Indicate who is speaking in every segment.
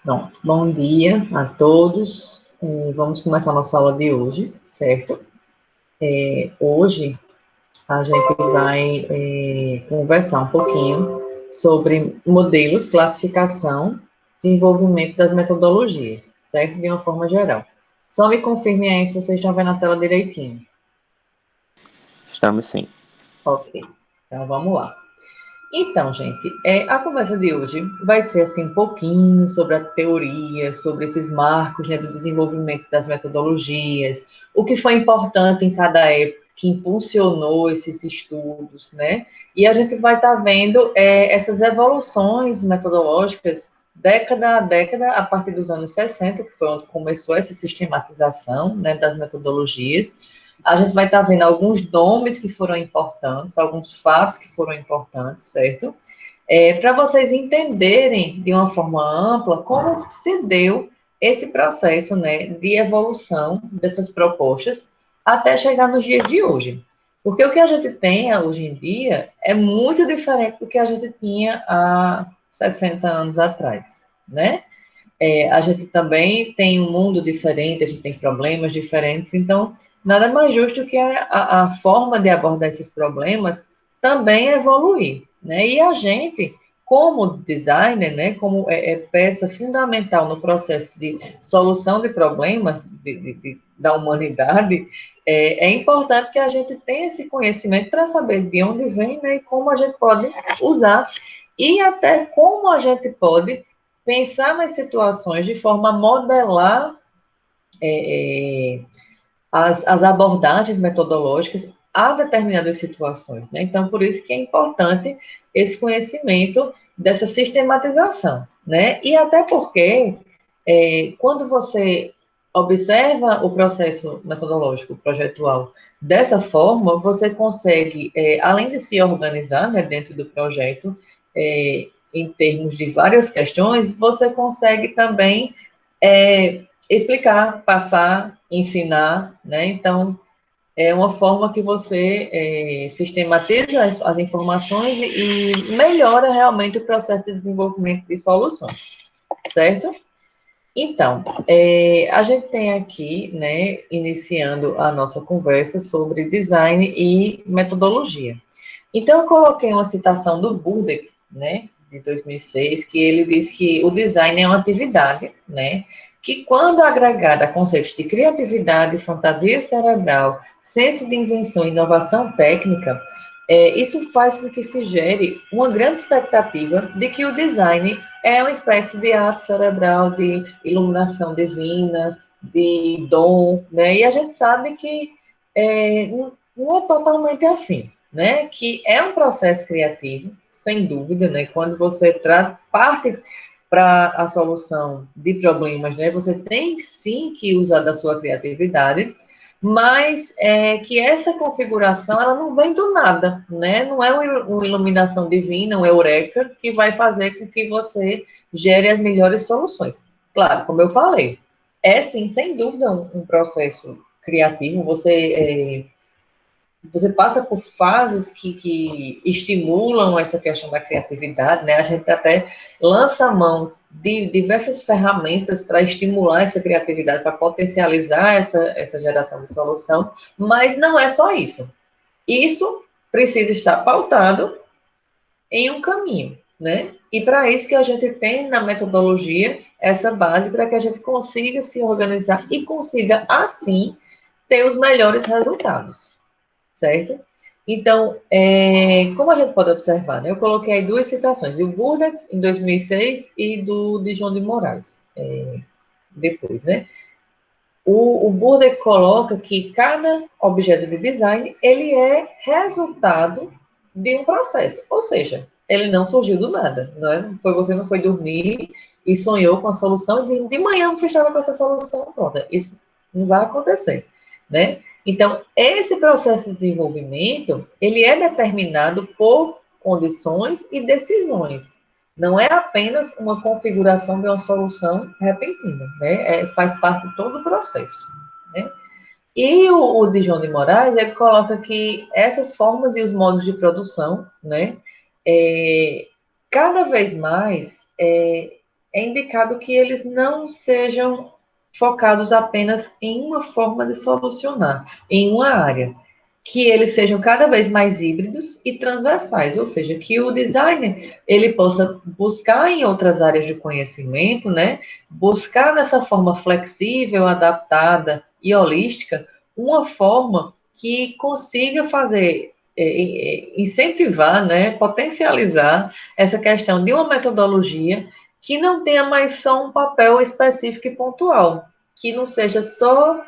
Speaker 1: Bom, bom dia a todos. Vamos começar a nossa aula de hoje, certo? Hoje a gente vai conversar um pouquinho sobre modelos, classificação, desenvolvimento das metodologias, certo? De uma forma geral. Só me confirmem aí se vocês estão vendo a tela direitinho.
Speaker 2: Estamos sim.
Speaker 1: Ok, então vamos lá. Então, gente, a conversa de hoje vai ser assim um pouquinho sobre a teoria, sobre esses marcos, né, do desenvolvimento das metodologias, o que foi importante em cada época que impulsionou esses estudos, né? E a gente vai estar vendo essas evoluções metodológicas década a década, a partir dos anos 60, que foi onde começou essa sistematização, né, das metodologias. A gente vai estar vendo alguns nomes que foram importantes, alguns fatos que foram importantes, certo? Para vocês entenderem de uma forma ampla como se deu esse processo, né, de evolução dessas propostas até chegar nos dias de hoje. Porque o que a gente tem hoje em dia é muito diferente do que a gente tinha há 60 anos atrás, né? A gente também tem um mundo diferente, a gente tem problemas diferentes, então nada mais justo que a forma de abordar esses problemas também evoluir, né? E a gente, como designer, né, como peça fundamental no processo de solução de problemas da humanidade, é importante que a gente tenha esse conhecimento para saber de onde vem, né, e como a gente pode usar, e até como a gente pode pensar nas situações de forma a modelar as abordagens metodológicas a determinadas situações, né? Então, por isso que é importante esse conhecimento dessa sistematização, né? E até porque, quando você observa o processo metodológico projetual dessa forma, você consegue, além de se organizar, né, dentro do projeto, em termos de várias questões, você consegue também explicar, passar, ensinar, né? Então, é uma forma que você sistematiza as informações e melhora realmente o processo de desenvolvimento de soluções, certo? Então, a gente tem aqui, né, iniciando a nossa conversa sobre design e metodologia. Então, eu coloquei uma citação do Burdick, né, de 2006, que ele diz que o design é uma atividade, né, que quando agregada a conceitos de criatividade, fantasia cerebral, senso de invenção e inovação técnica, isso faz com que se gere uma grande expectativa de que o design é uma espécie de ato cerebral, de iluminação divina, de dom, né, e a gente sabe que não é totalmente assim, né? Que é um processo criativo, sem dúvida, né? Quando você parte para a solução de problemas, né? Você tem sim que usar da sua criatividade, mas que essa configuração ela não vem do nada, né? Não é uma iluminação divina, um eureka que vai fazer com que você gere as melhores soluções. Claro, como eu falei, é sim, sem dúvida, um processo criativo. Você passa por fases que estimulam essa questão da criatividade, né? A gente até lança a mão de diversas ferramentas para estimular essa criatividade, para potencializar essa geração de solução, mas não é só isso. Isso precisa estar pautado em um caminho, né? E para isso que a gente tem na metodologia essa base para que a gente consiga se organizar e consiga, assim, ter os melhores resultados, certo? Então, como a gente pode observar, né, eu coloquei aí duas citações, do Burda, em 2006, e do de João de Moraes, depois, né? O Burda coloca que cada objeto de design, ele é resultado de um processo, ou seja, ele não surgiu do nada, não é? Você não foi dormir e sonhou com a solução, e de manhã você estava com essa solução pronta. Isso não vai acontecer, né? Então, esse processo de desenvolvimento, ele é determinado por condições e decisões. Não é apenas uma configuração de uma solução repentina, né? Faz parte de todo o processo, né? E o de João de Moraes, ele coloca que essas formas e os modos de produção, né? Cada vez mais é indicado que eles não sejam focados apenas em uma forma de solucionar, em uma área, que eles sejam cada vez mais híbridos e transversais, ou seja, que o designer ele possa buscar em outras áreas de conhecimento, né, buscar dessa forma flexível, adaptada e holística, uma forma que consiga fazer incentivar, né, potencializar essa questão de uma metodologia que não tenha mais só um papel específico e pontual, que não seja só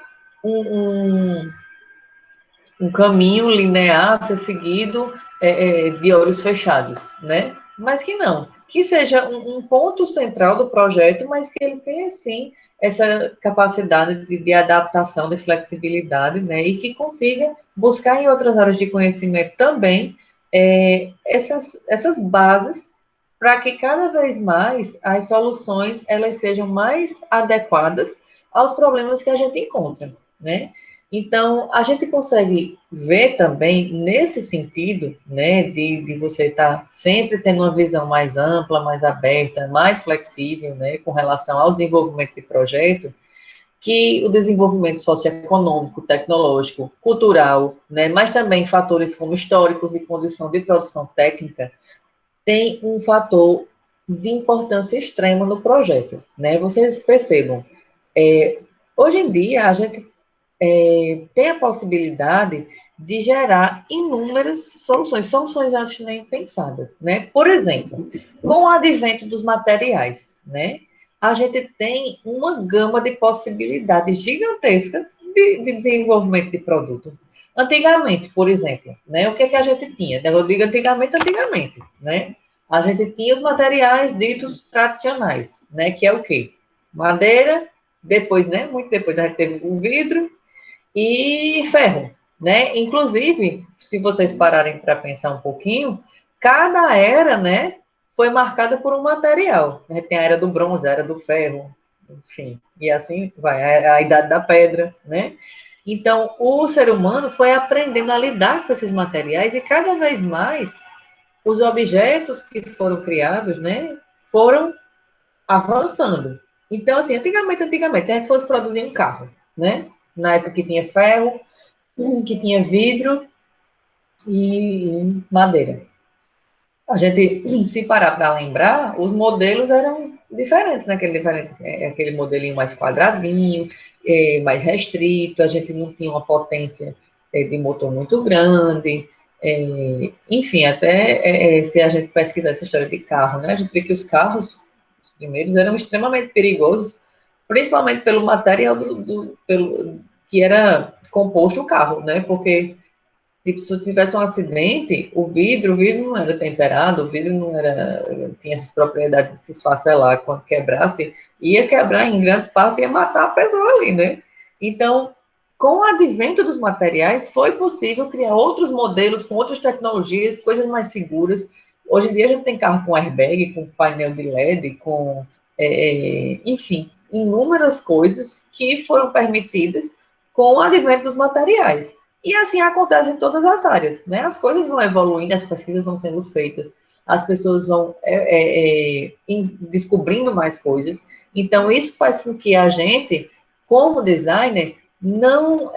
Speaker 1: um, um caminho linear a ser seguido de olhos fechados, né? Mas que não, que seja um ponto central do projeto, mas que ele tenha, sim, essa capacidade de adaptação, de flexibilidade, né? E que consiga buscar em outras áreas de conhecimento também essas bases para que cada vez mais as soluções elas sejam mais adequadas aos problemas que a gente encontra, né? Então, a gente consegue ver também nesse sentido, né, de você estar sempre tendo uma visão mais ampla, mais aberta, mais flexível, né, com relação ao desenvolvimento de projeto, que o desenvolvimento socioeconômico, tecnológico, cultural, né, mas também fatores como históricos e condição de produção técnica, tem um fator de importância extrema no projeto, né? Vocês percebam, hoje em dia a gente tem a possibilidade de gerar inúmeras soluções, soluções antes nem pensadas, né? Por exemplo, com o advento dos materiais, né? A gente tem uma gama de possibilidades gigantesca de desenvolvimento de produto. Antigamente, por exemplo, né? O que é que a gente tinha? Eu digo antigamente, né? A gente tinha os materiais ditos tradicionais, né? Que é o quê? Madeira, depois, né? Muito depois a gente teve o vidro, e ferro, né? Inclusive, se vocês pararem para pensar um pouquinho, cada era, né, foi marcada por um material. Tem a era do bronze, a era do ferro, enfim, e assim vai, a idade da pedra, né? Então, o ser humano foi aprendendo a lidar com esses materiais e cada vez mais os objetos que foram criados, né, foram avançando. Então, assim, antigamente, se a gente fosse produzir um carro, né, na época que tinha ferro, que tinha vidro e madeira. A gente, se parar para lembrar, os modelos eram diferentes, né? Aquele modelinho mais quadradinho, mais restrito, a gente não tinha uma potência de motor muito grande, enfim, até se a gente pesquisar essa história de carro, né? A gente vê que os carros, os primeiros, eram extremamente perigosos, principalmente pelo material pelo, que era composto o carro, né? Porque tipo, se tivesse um acidente, o vidro não era temperado, o vidro não era, tinha essas propriedades de se esfacelar, quando quebrasse, ia quebrar em grandes partes e ia matar a pessoa ali, né? Então, com o advento dos materiais, foi possível criar outros modelos com outras tecnologias, coisas mais seguras. Hoje em dia a gente tem carro com airbag, com painel de LED, com, enfim, inúmeras coisas que foram permitidas com o advento dos materiais. E assim acontece em todas as áreas, né? As coisas vão evoluindo, as pesquisas vão sendo feitas, as pessoas vão descobrindo mais coisas. Então, isso faz com que a gente, como designer, não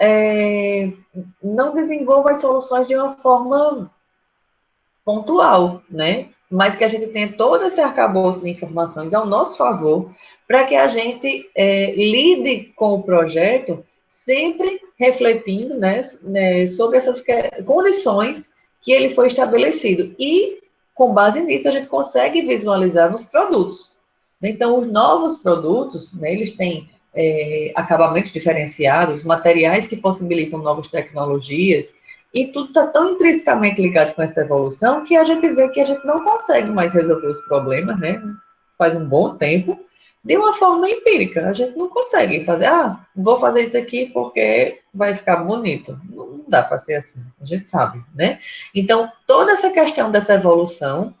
Speaker 1: desenvolva as soluções de uma forma pontual, né? Mas que a gente tenha todo esse arcabouço de informações ao nosso favor, para que a gente lide com o projeto sempre refletindo, né, sobre essas condições que ele foi estabelecido. E, com base nisso, a gente consegue visualizar nos produtos. Então, os novos produtos, né, eles têm acabamentos diferenciados, materiais que possibilitam novas tecnologias, e tudo está tão intrinsecamente ligado com essa evolução que a gente vê que a gente não consegue mais resolver os problemas, né? Faz um bom tempo, de uma forma empírica. A gente não consegue fazer, vou fazer isso aqui porque vai ficar bonito. Não dá para ser assim, a gente sabe, né? Então, toda essa questão dessa evolução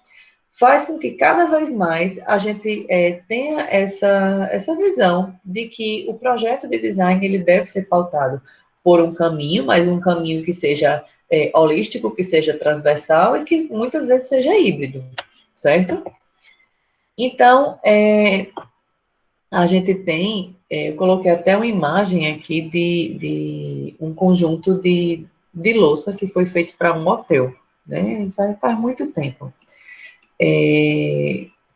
Speaker 1: faz com que cada vez mais a gente tenha essa visão de que o projeto de design ele deve ser pautado por um caminho, mas um caminho que seja holístico, que seja transversal e que muitas vezes seja híbrido, certo? Então, a gente tem, eu coloquei até uma imagem aqui de um conjunto de louça que foi feito para um hotel, né? Isso aí faz muito tempo.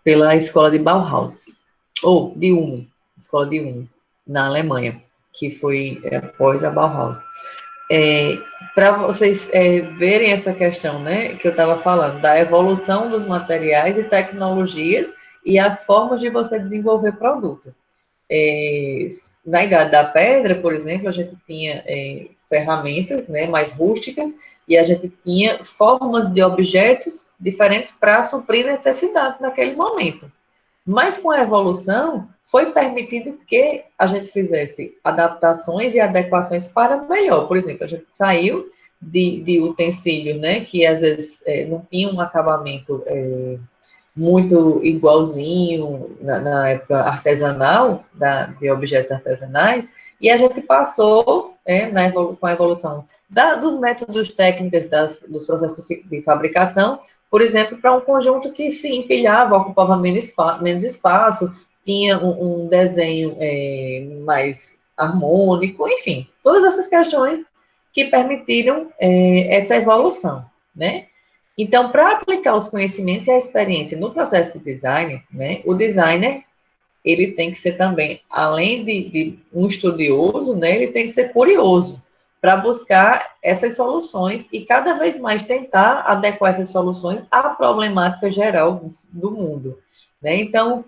Speaker 1: Pela escola de Bauhaus, ou de Ulm, escola de Ulm, na Alemanha, que foi após a Bauhaus. Para vocês verem essa questão, né, que eu estava falando, da evolução dos materiais e tecnologias e as formas de você desenvolver produto. Na Idade da Pedra, por exemplo, a gente tinha ferramentas, né, mais rústicas, e a gente tinha formas de objetos diferentes para suprir necessidades naquele momento. Mas com a evolução, foi permitido que a gente fizesse adaptações e adequações para melhor. Por exemplo, a gente saiu de utensílios, né, que às vezes não tinham um acabamento muito igualzinho na época artesanal, de objetos artesanais, e a gente passou, com a evolução dos métodos técnicos, dos processos de fabricação, por exemplo, para um conjunto que se empilhava, ocupava menos espaço, tinha um desenho mais harmônico, enfim, todas essas questões que permitiram essa evolução, né? Então, para aplicar os conhecimentos e a experiência no processo de design, né, o designer, ele tem que ser também, além de um estudioso, né, ele tem que ser curioso para buscar essas soluções e cada vez mais tentar adequar essas soluções à problemática geral do mundo, né? Então,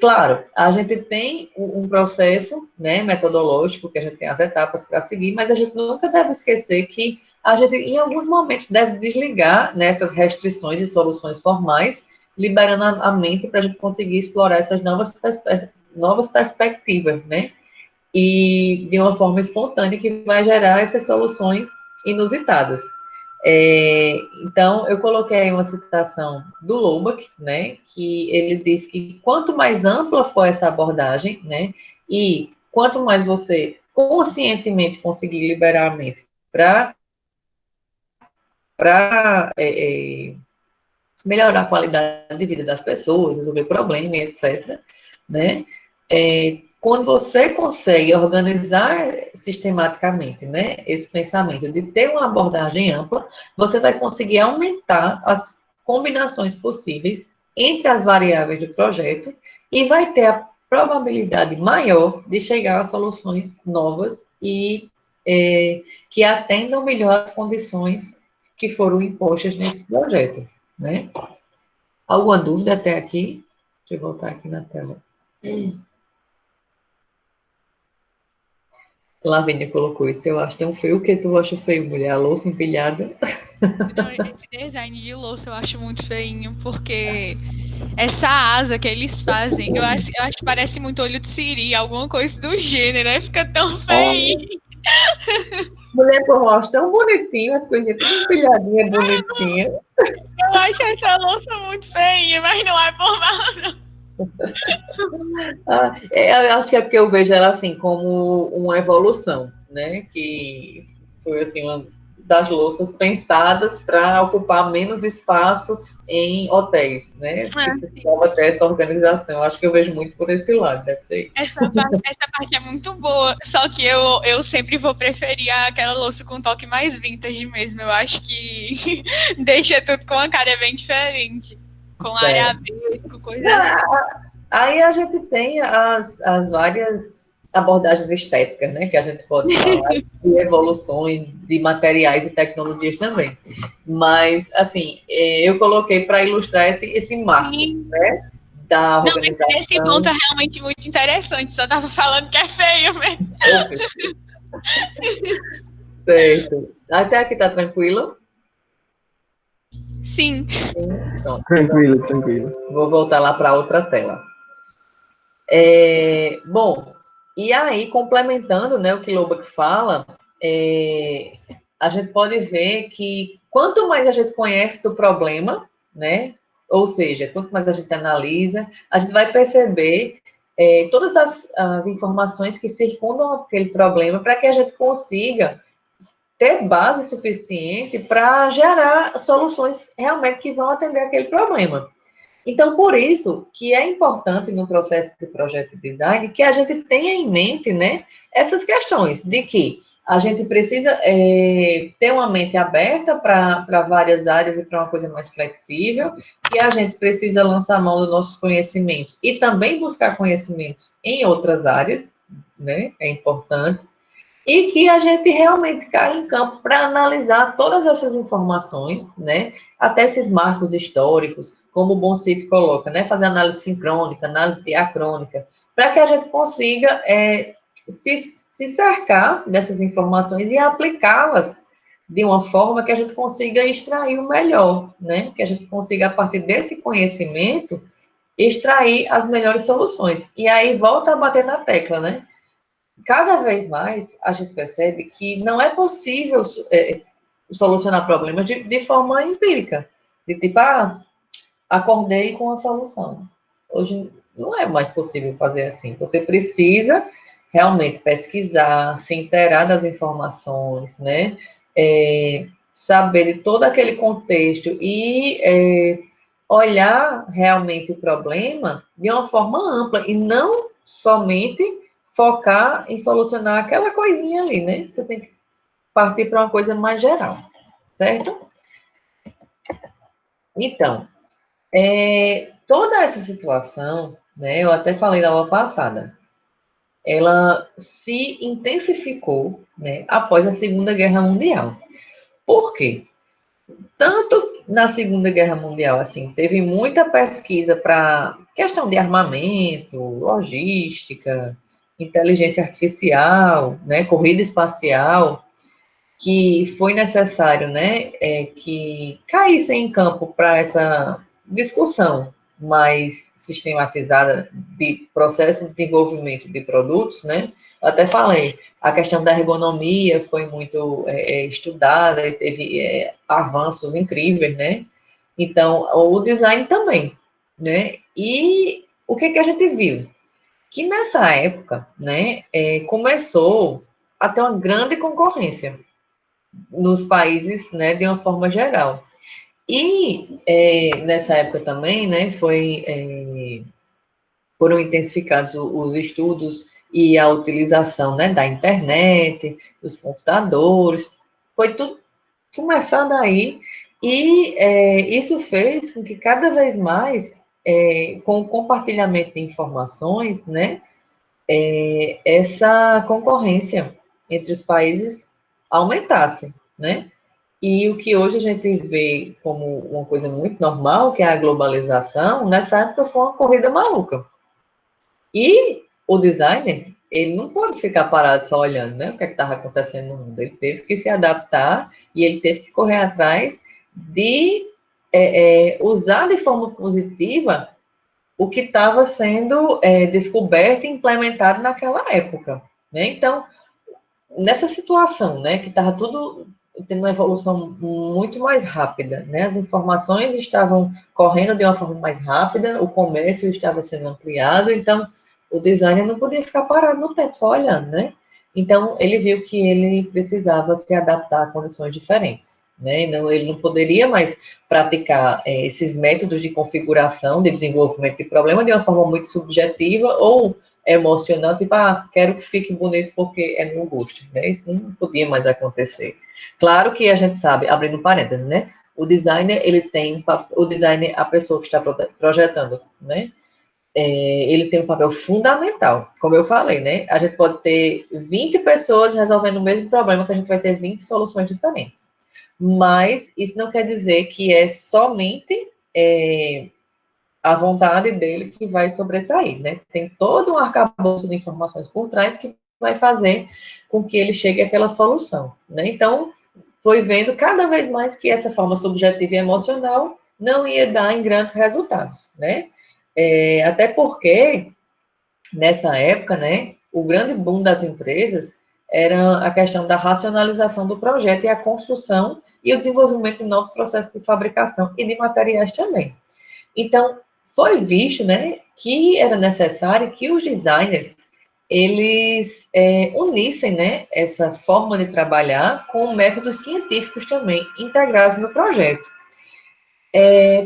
Speaker 1: claro, a gente tem um processo, né, metodológico, que a gente tem as etapas para seguir, mas a gente nunca deve esquecer que a gente, em alguns momentos, deve desligar nessas restrições e soluções formais, liberando a mente para a gente conseguir explorar essas novas perspectivas, né? E de uma forma espontânea que vai gerar essas soluções inusitadas. Então, eu coloquei aí uma citação do Loubach, né, que ele diz que quanto mais ampla for essa abordagem, né, e quanto mais você conscientemente conseguir liberar a mente para melhorar a qualidade de vida das pessoas, resolver problemas, etc., né? Quando você consegue organizar sistematicamente, né, esse pensamento de ter uma abordagem ampla, você vai conseguir aumentar as combinações possíveis entre as variáveis do projeto e vai ter a probabilidade maior de chegar a soluções novas e que atendam melhor as condições que foram impostas nesse projeto, né? Alguma dúvida até aqui? Deixa eu voltar aqui na tela. Lavínia colocou isso, eu acho tão feio. O que tu acha feio, mulher? A louça empilhada?
Speaker 2: Não, esse design de louça eu acho muito feinho, porque essa asa que eles fazem, eu acho que parece muito olho de siri, alguma coisa do gênero, aí fica tão
Speaker 1: Oh,
Speaker 2: feio.
Speaker 1: mulher, eu acho tão bonitinho, as coisinhas tudo empilhadinha, bonitinha.
Speaker 2: Eu acho essa louça muito feinha, mas não é por mal, não.
Speaker 1: Eu acho que é porque eu vejo ela assim como uma evolução, né? Que foi assim uma das louças pensadas para ocupar menos espaço em hotéis, né? Que
Speaker 2: É, sim.
Speaker 1: precisava ter essa organização. Eu acho que eu vejo muito por esse lado, deve ser isso.
Speaker 2: Essa parte é muito boa, só que eu sempre vou preferir aquela louça com toque mais vintage mesmo. Eu acho que deixa tudo com uma cara bem diferente. Com
Speaker 1: É.
Speaker 2: arabesco, coisa assim.
Speaker 1: Aí a gente tem as várias abordagens estéticas, né, que a gente pode falar, de evoluções de materiais e tecnologias também. Mas, assim, eu coloquei para ilustrar esse marco,
Speaker 2: Sim.
Speaker 1: né, da
Speaker 2: Não, mas esse ponto
Speaker 1: organização.
Speaker 2: é realmente muito interessante. Só tava falando que é feio mesmo.
Speaker 1: Oh, certo. Até aqui tá tranquilo?
Speaker 2: Sim.
Speaker 1: Sim. Pronto.
Speaker 3: Tranquilo, tranquilo.
Speaker 1: Vou voltar lá para outra tela. Bom, e aí, complementando, né, o que Loubach fala, a gente pode ver que quanto mais a gente conhece do problema, né, ou seja, quanto mais a gente analisa, a gente vai perceber todas as informações que circundam aquele problema para que a gente consiga ter base suficiente para gerar soluções realmente que vão atender aquele problema. Então, por isso que é importante no processo de projeto de design que a gente tenha em mente, né, essas questões de que a gente precisa ter uma mente aberta para várias áreas e para uma coisa mais flexível, que a gente precisa lançar mão dos nossos conhecimentos e também buscar conhecimentos em outras áreas, né, é importante, e que a gente realmente cai em campo para analisar todas essas informações, né? Até esses marcos históricos, como o Boncic coloca, né? Fazer análise sincrônica, análise diacrônica, para que a gente consiga se cercar dessas informações e aplicá-las de uma forma que a gente consiga extrair o melhor, né? Que a gente consiga, a partir desse conhecimento, extrair as melhores soluções. E aí volta a bater na tecla, né? Cada vez mais a gente percebe que não é possível solucionar problemas de forma empírica. De tipo, acordei com a solução. Hoje não é mais possível fazer assim. Você precisa realmente pesquisar, se inteirar das informações, né? Saber de todo aquele contexto e olhar realmente o problema de uma forma ampla e não somente focar em solucionar aquela coisinha ali, né? Você tem que partir para uma coisa mais geral, certo? Então, toda essa situação, né, eu até falei na aula passada, ela se intensificou, né, após a Segunda Guerra Mundial. Por quê? Tanto na Segunda Guerra Mundial, assim, teve muita pesquisa para questão de armamento, logística, inteligência artificial, né, corrida espacial, que foi necessário, né, que caíssem em campo para essa discussão mais sistematizada de processo de desenvolvimento de produtos, né? Eu até falei, a questão da ergonomia foi muito estudada e teve avanços incríveis, né? Então, o design também, né? E o que a gente viu? Que nessa época, né, começou a ter uma grande concorrência nos países, né, de uma forma geral. E nessa época também, né, foram intensificados os estudos e a utilização, né, da internet, dos computadores, foi tudo começando aí, e isso fez com que cada vez mais, com o compartilhamento de informações, né, essa concorrência entre os países aumentasse, né? E o que hoje a gente vê como uma coisa muito normal, que é a globalização, nessa época foi uma corrida maluca. E o designer, ele não pode ficar parado só olhando, né? O que é estava acontecendo no mundo. Ele teve que se adaptar e ele teve que correr atrás de usar de forma positiva o que estava sendo descoberto e implementado naquela época, né? Então, nessa situação, né, que estava tudo tendo uma evolução muito mais rápida, né? As informações estavam correndo de uma forma mais rápida, o comércio estava sendo ampliado, então o designer não podia ficar parado no tempo só olhando, né? Então ele viu que ele precisava se adaptar a condições diferentes, né? Não, ele não poderia mais praticar esses métodos de configuração, de desenvolvimento de problema de uma forma muito subjetiva ou emocional, tipo, quero que fique bonito porque é meu gosto, né? Isso não podia mais acontecer. Claro que a gente sabe, abrindo parênteses, né? O designer, o designer, a pessoa que está projetando, né? Ele tem um papel fundamental, como eu falei, né? A gente pode ter 20 pessoas resolvendo o mesmo problema, que a gente vai ter 20 soluções diferentes. Mas isso não quer dizer que é somente a vontade dele que vai sobressair, né? Tem todo um arcabouço de informações por trás que vai fazer com que ele chegue àquela solução, né? Então, foi vendo cada vez mais que essa forma subjetiva e emocional não ia dar em grandes resultados, né? Até porque, nessa época, né, o grande boom das empresas era a questão da racionalização do projeto e a construção e o desenvolvimento de novos processos de fabricação e de materiais também. Então, foi visto, né, que era necessário que os designers eles unissem, né, essa forma de trabalhar com métodos científicos também integrados no projeto.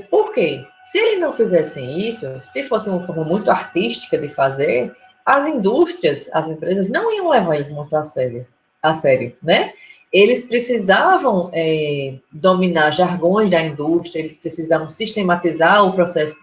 Speaker 1: Por quê? Se eles não fizessem isso, se fosse uma forma muito artística de fazer, as indústrias, as empresas não iam levar eles muito a sério, né? Eles precisavam dominar jargões da indústria, eles precisavam sistematizar o processo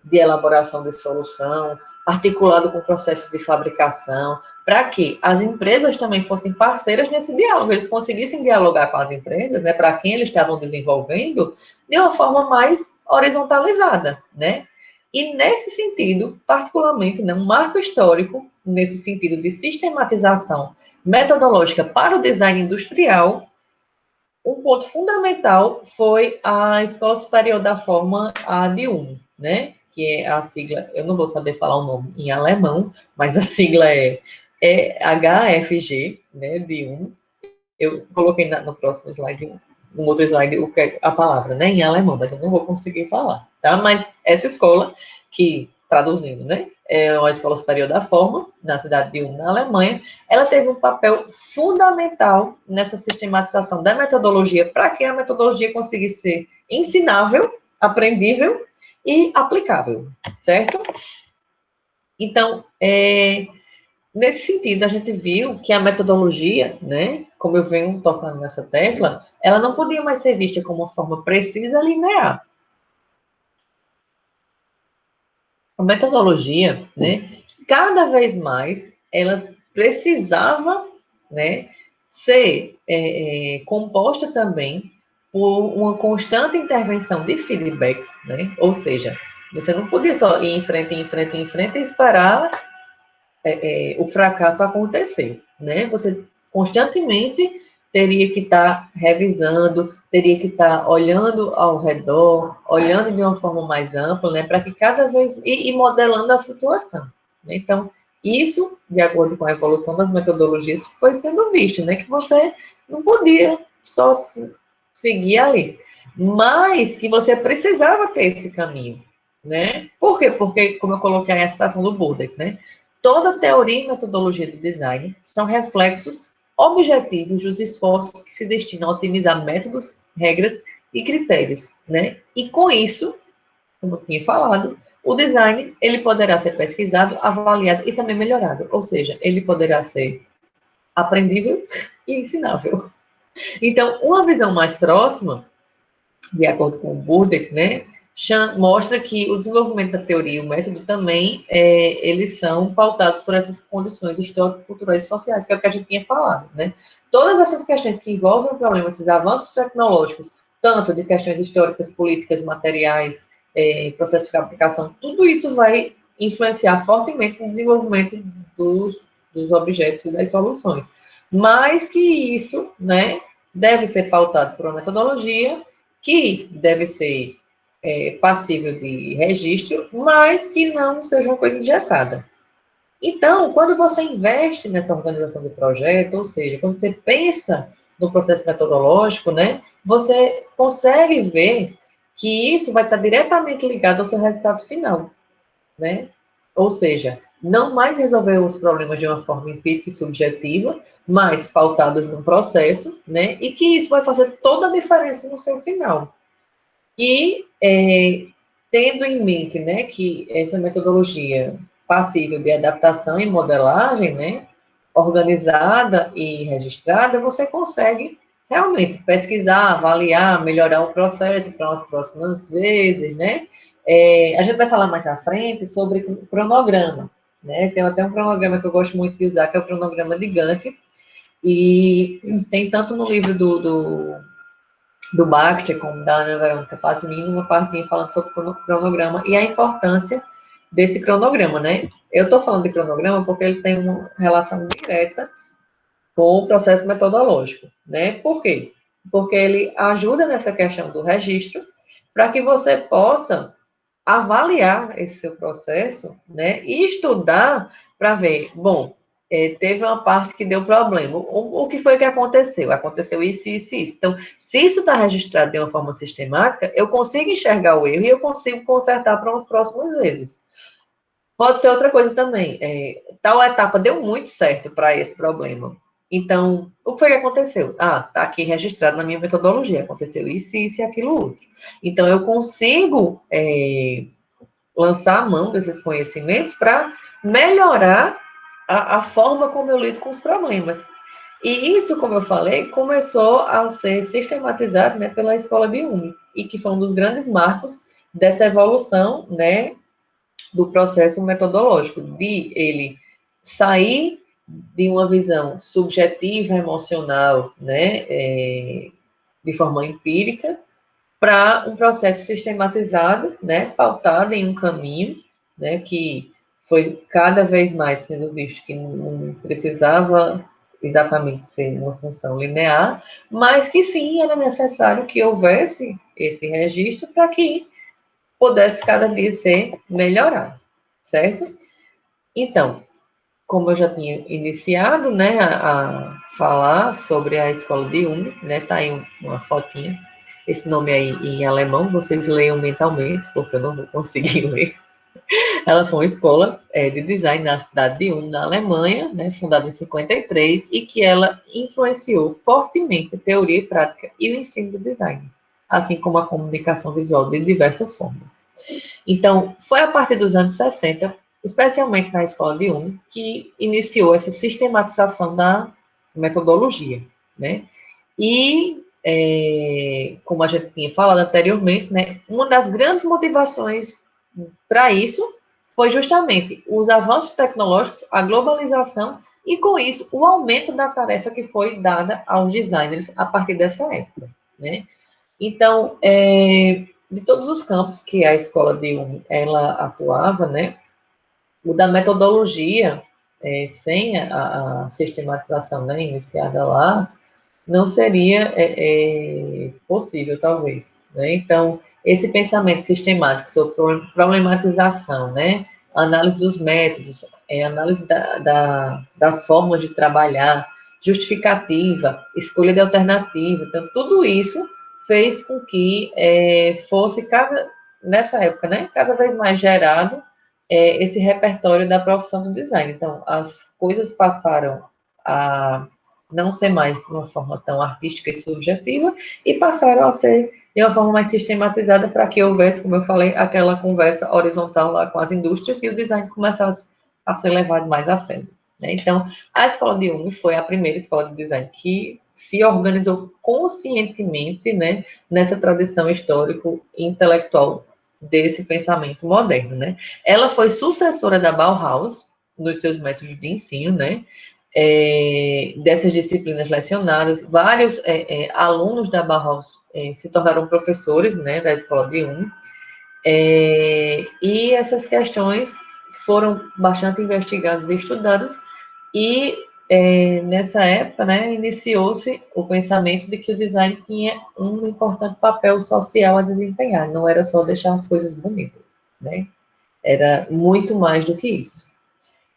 Speaker 1: de elaboração de solução, articulado com processos de fabricação, para que as empresas também fossem parceiras nesse diálogo, eles conseguissem dialogar com as empresas, né, para quem eles estavam desenvolvendo, de uma forma mais horizontalizada, né? E nesse sentido, particularmente, né, um marco histórico, nesse sentido de sistematização metodológica para o design industrial, um ponto fundamental foi a Escola Superior da Forma, a AD1, né? Que é a sigla, eu não vou saber falar o nome em alemão, mas a sigla é HFG, né, D1. Eu coloquei no próximo slide, no outro slide, a palavra, né, em alemão, mas eu não vou conseguir falar, tá? Mas essa escola, que, traduzindo, né, é uma escola superior da forma, na cidade de Ulm, na Alemanha, ela teve um papel fundamental nessa sistematização da metodologia, para que a metodologia conseguisse ser ensinável, aprendível e aplicável, certo? Então, nesse sentido, a gente viu que a metodologia, né, como eu venho tocando nessa tecla, ela não podia mais ser vista como uma forma precisa linear. A metodologia, né, cada vez mais, ela precisava, né, ser composta também por uma constante intervenção de feedbacks, né, ou seja, você não podia só ir em frente, em frente, em frente e esperar o fracasso acontecer, né? Você constantemente teria que estar revisando, teria que estar olhando ao redor, olhando de uma forma mais ampla, né? Para que cada vez e modelando a situação. Né? Então, isso, de acordo com a evolução das metodologias, foi sendo visto, né? Que você não podia só seguir ali, mas que você precisava ter esse caminho, né? Por quê? Porque, como eu coloquei a citação do Burdick, né? Toda teoria e metodologia do design são reflexos objetivos dos esforços que se destinam a otimizar métodos, regras e critérios, né? E com isso, como eu tinha falado, o design, ele poderá ser pesquisado, avaliado e também melhorado, ou seja, ele poderá ser aprendível e ensinável. Então, uma visão mais próxima, de acordo com o Burdick, né, mostra que o desenvolvimento da teoria e o método também, eles são pautados por essas condições históricas, culturais e sociais, que é o que a gente tinha falado, né? Todas essas questões que envolvem o problema, esses avanços tecnológicos, tanto de questões históricas, políticas, materiais, processo de fabricação, tudo isso vai influenciar fortemente no desenvolvimento dos objetos e das soluções. Mas que isso, né, deve ser pautado por uma metodologia que deve ser passível de registro, mas que não seja uma coisa engessada. Então, quando você investe nessa organização de projeto, ou seja, quando você pensa no processo metodológico, né, você consegue ver que isso vai estar diretamente ligado ao seu resultado final, né? Ou seja, não mais resolver os problemas de uma forma empírica e subjetiva, mas pautados num processo, né? E que isso vai fazer toda a diferença no seu final. E tendo em mente, né, que essa metodologia passível de adaptação e modelagem, né, organizada e registrada, você consegue realmente pesquisar, avaliar, melhorar o processo para as próximas vezes, né? A gente vai falar mais à frente sobre cronograma, né? Tem até um cronograma que eu gosto muito de usar, que é o cronograma de Gantt, e tem tanto no livro do Baxter, como da Ana Veronica Pazmin, uma partezinha falando sobre o cronograma e a importância desse cronograma, né? Eu estou falando de cronograma porque ele tem uma relação direta com o processo metodológico, né? Por quê? Porque ele ajuda nessa questão do registro para que você possa avaliar esse seu processo, né? E estudar para ver, bom, teve uma parte que deu problema. O que foi que aconteceu? Aconteceu isso, isso, isso. Então, se isso está registrado de uma forma sistemática, eu consigo enxergar o erro e eu consigo consertar para as próximas vezes. Pode ser outra coisa também. Tal etapa deu muito certo para esse problema. Então, o que foi que aconteceu? Ah, está aqui registrado na minha metodologia, aconteceu isso e aquilo outro. Então, eu consigo lançar a mão desses conhecimentos para melhorar a forma como eu lido com os problemas. E isso, como eu falei, começou a ser sistematizado, né, pela escola de Uni, e que foi um dos grandes marcos dessa evolução, né, do processo metodológico, de ele sair de uma visão subjetiva, emocional, né, de forma empírica, para um processo sistematizado, né, pautado em um caminho, né, que foi cada vez mais sendo visto que não precisava exatamente ser uma função linear, mas que sim era necessário que houvesse esse registro para que pudesse cada dia ser melhorado, certo? Então, como eu já tinha iniciado, né, a falar sobre a escola de Uni, né, tá aí uma fotinha, esse nome aí em alemão, vocês leiam mentalmente, porque eu não vou conseguir ler. Ela foi uma escola de design na cidade de Ulm, na Alemanha, né, fundada em 53, e que ela influenciou fortemente a teoria e prática e o ensino do design, assim como a comunicação visual de diversas formas. Então, foi a partir dos anos 60, especialmente na escola de Ulm, que iniciou essa sistematização da metodologia, né? E, como a gente tinha falado anteriormente, né, uma das grandes motivações para isso foi justamente os avanços tecnológicos, a globalização e, com isso, o aumento da tarefa que foi dada aos designers a partir dessa época, né? Então, de todos os campos que a escola de Ulm, ela atuava, né, o da metodologia, sem a sistematização, né, iniciada lá, não seria possível, talvez, né? Então, esse pensamento sistemático sobre problematização, né, análise dos métodos, análise das formas de trabalhar, justificativa, escolha de alternativa, então, tudo isso fez com que fosse, nessa época, né, cada vez mais gerado esse repertório da profissão do design. Então, as coisas passaram a não ser mais de uma forma tão artística e subjetiva, e passaram a ser de uma forma mais sistematizada para que houvesse, como eu falei, aquela conversa horizontal lá com as indústrias e o design começasse a ser levado mais a sério, né? Então, a escola de Uni foi a primeira escola de design que se organizou conscientemente, né, nessa tradição histórico e intelectual desse pensamento moderno, né? Ela foi sucessora da Bauhaus nos seus métodos de ensino, né? Dessas disciplinas lecionadas, vários alunos da Bauhaus se tornaram professores, né, da escola de Ulm, e essas questões foram bastante investigadas e estudadas, e nessa época, né, iniciou-se o pensamento de que o design tinha um importante papel social a desempenhar, não era só deixar as coisas bonitas, né, era muito mais do que isso.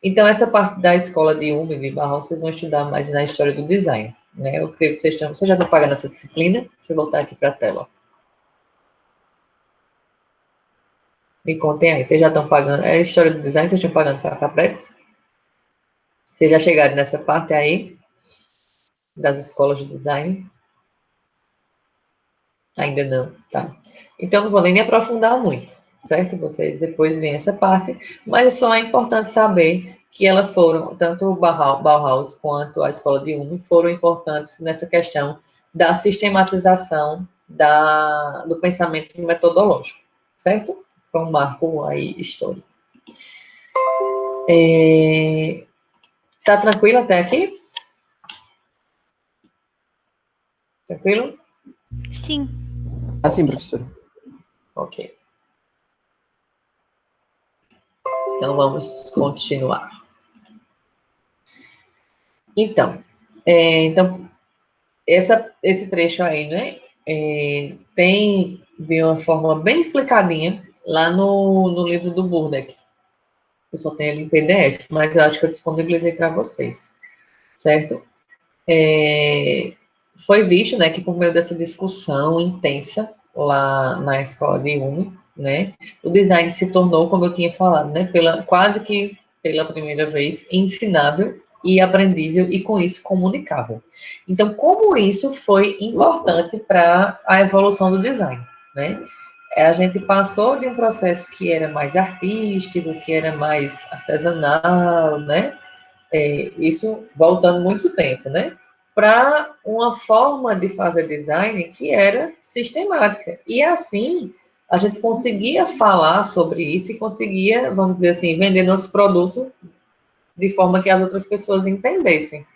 Speaker 1: Então, essa parte da escola de Ulm e de Bauhaus, vocês vão estudar mais na história do design, né? Eu creio que vocês já estão pagando essa disciplina? Deixa eu voltar aqui para a tela. Me contem aí, vocês já estão pagando, a história do design, vocês estão pagando para Capretes? Vocês já chegaram nessa parte aí, das escolas de design? Ainda não, tá. Então, não vou nem me aprofundar muito, certo? Vocês depois veem essa parte, mas só é importante saber que elas foram, tanto o Bauhaus quanto a escola de Ulm, foram importantes nessa questão da sistematização do pensamento metodológico, certo? Foi um marco aí histórico. Tá tranquilo até aqui? Tranquilo?
Speaker 2: Sim.
Speaker 3: Assim, professor.
Speaker 1: Ok. Então, vamos continuar. Então, esse trecho aí, né, tem de uma forma bem explicadinha lá no livro do Burdach. Eu só tenho ele em PDF, mas eu acho que eu disponibilizei para vocês, certo? Foi visto, né, que por meio dessa discussão intensa lá na escola de Ulm, né, o design se tornou, como eu tinha falado, né, quase que pela primeira vez, ensinável e aprendível e, com isso, comunicável. Então, como isso foi importante para a evolução do design, né? A gente passou de um processo que era mais artístico, que era mais artesanal, né? Isso voltando muito tempo, né? Para uma forma de fazer design que era sistemática. E assim, a gente conseguia falar sobre isso e conseguia, vamos dizer assim, vender nosso produto de forma que as outras pessoas entendessem,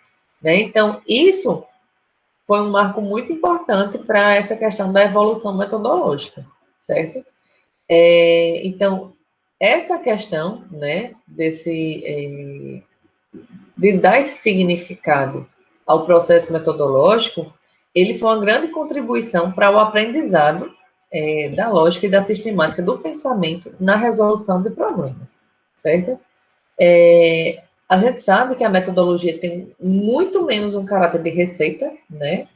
Speaker 1: né? Então, isso foi um marco muito importante para essa questão da evolução metodológica, certo? Então, essa questão, né, de dar esse significado ao processo metodológico, ele foi uma grande contribuição para o aprendizado da lógica e da sistemática do pensamento na resolução de problemas, certo? A gente sabe que a metodologia tem muito menos um caráter de receita, né?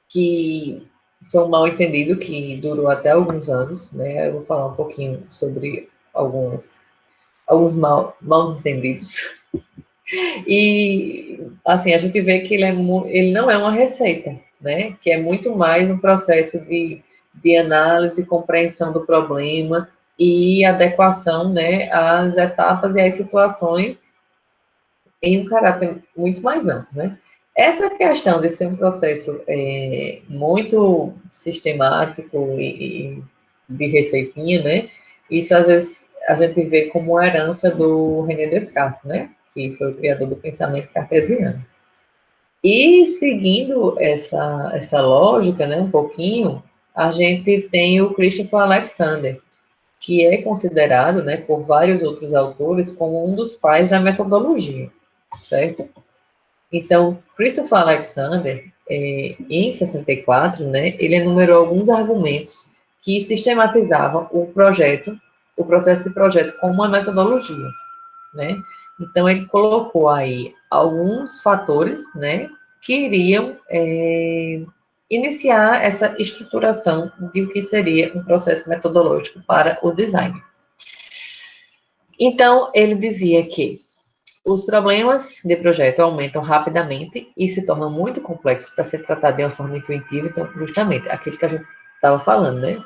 Speaker 1: Que foi um mal entendido que durou até alguns anos, né? Eu vou falar um pouquinho sobre alguns mal entendidos. E, assim, a gente vê que ele não é uma receita, né? Que é muito mais um processo de análise, compreensão do problema e adequação, né, às etapas e às situações em um caráter muito mais amplo, né? Essa questão de ser um processo muito sistemático e de receitinha, né? Isso, às vezes, a gente vê como uma herança do René Descartes, né? Que foi o criador do pensamento cartesiano. E, seguindo essa lógica, né, um pouquinho, a gente tem o Christopher Alexander, que é considerado, né, por vários outros autores como um dos pais da metodologia, certo? Então, Christopher Alexander, em 64, né, ele enumerou alguns argumentos que sistematizavam o processo de projeto como uma metodologia, né? Então, ele colocou aí alguns fatores, né, que iriam iniciar essa estruturação de o que seria um processo metodológico para o design. Então, ele dizia que os problemas de projeto aumentam rapidamente e se tornam muito complexos para ser tratado de uma forma intuitiva, então, justamente, aquilo que a gente estava falando, né?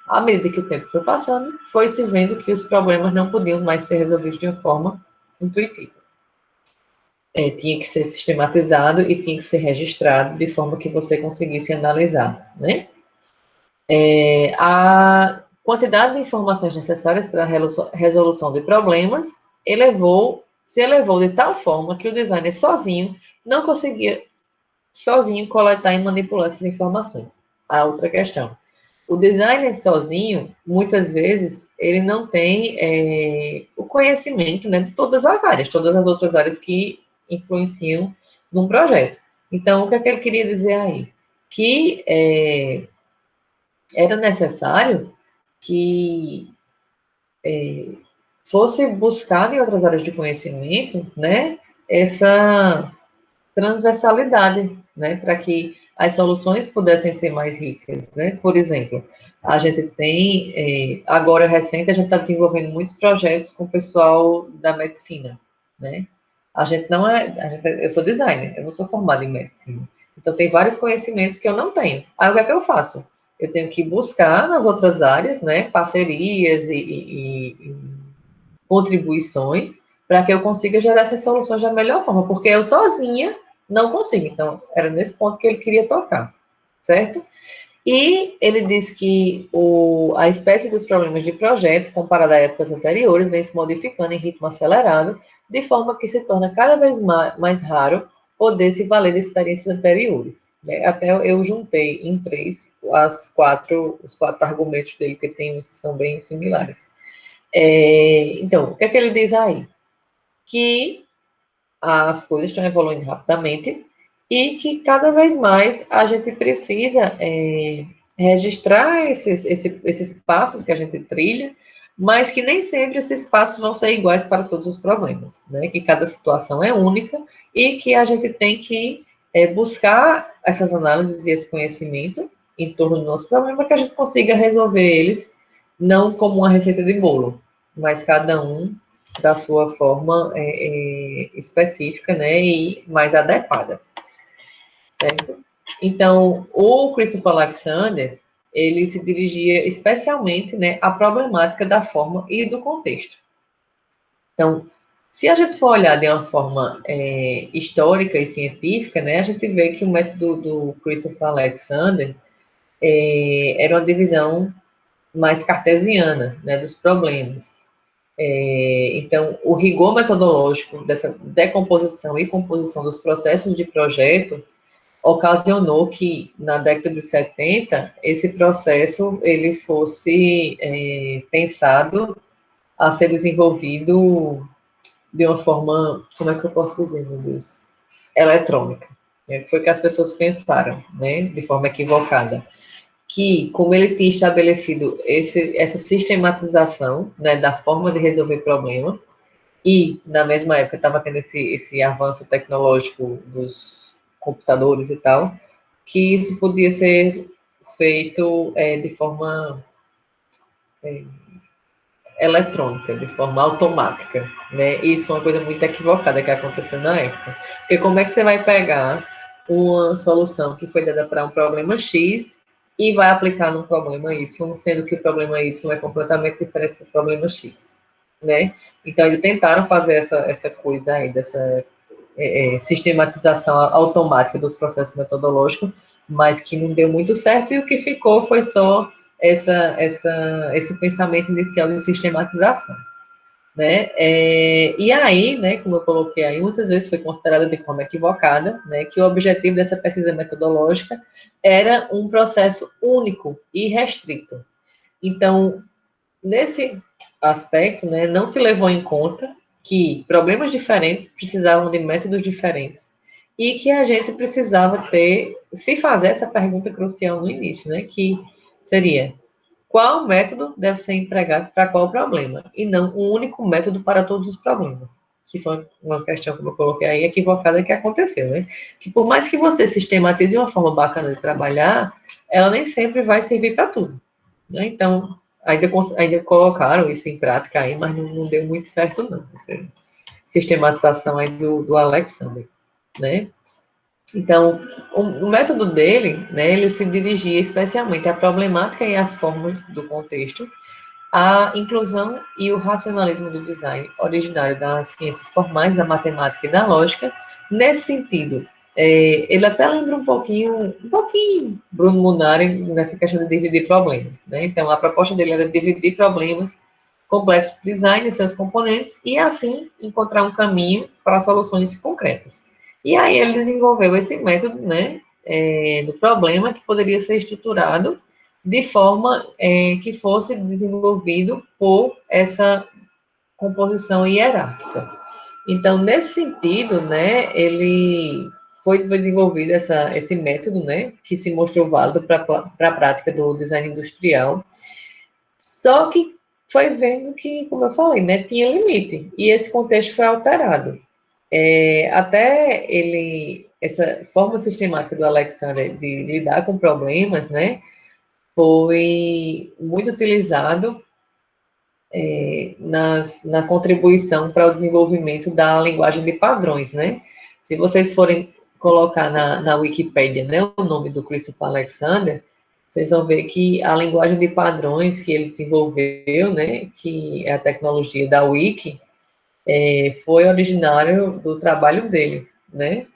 Speaker 1: À medida que o tempo foi passando, foi se vendo que os problemas não podiam mais ser resolvidos de uma forma intuitiva. Tinha que ser sistematizado e tinha que ser registrado de forma que você conseguisse analisar, né? A quantidade de informações necessárias para a resolução de problemas se elevou de tal forma que o designer sozinho não conseguia sozinho coletar e manipular essas informações. A outra questão. O designer sozinho, muitas vezes, ele não tem o conhecimento, né, de todas as outras áreas que influenciam num projeto. Então, o que é que ele queria dizer aí? Que era necessário que fosse buscado em outras áreas de conhecimento, né, essa transversalidade, né, para que as soluções pudessem ser mais ricas, né? Por exemplo, a gente tem, agora recente, a gente está desenvolvendo muitos projetos com o pessoal da medicina, né? A gente não eu sou designer, eu não sou formada em medicina. Então, tem vários conhecimentos que eu não tenho. Aí, o que é que eu faço? Eu tenho que buscar nas outras áreas, né, parcerias e contribuições para que eu consiga gerar essas soluções da melhor forma, porque eu sozinha não consigo. Então, era nesse ponto que ele queria tocar, certo? E ele diz que a espécie dos problemas de projeto, comparado a épocas anteriores, vem se modificando em ritmo acelerado, de forma que se torna cada vez mais raro poder se valer de experiências anteriores. Né? Até eu juntei em três os quatro argumentos dele, que tem uns que são bem similares. Então, o que é que ele diz aí? Que as coisas estão evoluindo rapidamente e que cada vez mais a gente precisa registrar esses passos que a gente trilha, mas que nem sempre esses passos vão ser iguais para todos os problemas, né? Que cada situação é única e que a gente tem que buscar essas análises e esse conhecimento em torno do nosso problema para que a gente consiga resolver eles, não como uma receita de bolo, mas cada um da sua forma específica, né, e mais adequada, certo? Então, o Christopher Alexander, ele se dirigia especialmente, né, à problemática da forma e do contexto. Então, se a gente for olhar de uma forma histórica e científica, né, a gente vê que o método do Christopher Alexander era uma divisão mais cartesiana, né, dos problemas. Então, o rigor metodológico dessa decomposição e composição dos processos de projeto ocasionou que, na década de 70, esse processo ele fosse pensado a ser desenvolvido de uma forma, como é que eu posso dizer, meu Deus, eletrônica. Foi que as pessoas pensaram, né, de forma equivocada, que, como ele tinha estabelecido essa sistematização, né, da forma de resolver problema, e, na mesma época, estava tendo esse avanço tecnológico dos computadores e tal, que isso podia ser feito de forma eletrônica, de forma automática, né? E isso foi uma coisa muito equivocada que aconteceu na época. Porque como é que você vai pegar uma solução que foi dada para um problema X e vai aplicar num problema Y, sendo que o problema Y é completamente diferente do problema X, né? Então, eles tentaram fazer essa coisa aí, dessa sistematização automática dos processos metodológicos, mas que não deu muito certo, e o que ficou foi só esse pensamento inicial de sistematização, né? E aí, né, como eu coloquei aí, muitas vezes foi considerada de forma equivocada, né, que o objetivo dessa pesquisa metodológica era um processo único e restrito. Então, nesse aspecto, né, não se levou em conta que problemas diferentes precisavam de métodos diferentes e que a gente precisava se fazer essa pergunta crucial no início, né, que seria: qual método deve ser empregado para qual problema? E não um único método para todos os problemas. Que foi uma questão, como eu coloquei aí, equivocada que aconteceu, né? Que por mais que você sistematize uma forma bacana de trabalhar, ela nem sempre vai servir para tudo, né? Então, ainda colocaram isso em prática aí, mas não deu muito certo, não. Essa sistematização aí do Alexander, né? Então, o método dele, né, ele se dirigia especialmente à problemática e às formas do contexto, à inclusão e o racionalismo do design, originário das ciências formais, da matemática e da lógica. Nesse sentido, ele até lembra um pouquinho Bruno Munari nessa questão de dividir problemas, né? Então, a proposta dele era dividir problemas complexos de design em seus componentes e, assim, encontrar um caminho para soluções concretas. E aí ele desenvolveu esse método, né, do problema que poderia ser estruturado de forma que fosse desenvolvido por essa composição hierárquica. Então, nesse sentido, né, ele foi desenvolvido esse método, né, que se mostrou válido para a prática do design industrial, só que foi vendo que, como eu falei, né, tinha limite, e esse contexto foi alterado. Até essa forma sistemática do Alexander de lidar com problemas, né, foi muito utilizado na contribuição para o desenvolvimento da linguagem de padrões, né? Se vocês forem colocar na Wikipédia, né, o nome do Christopher Alexander, vocês vão ver que a linguagem de padrões que ele desenvolveu, né, que é a tecnologia da Wiki, foi originário do trabalho dele, né?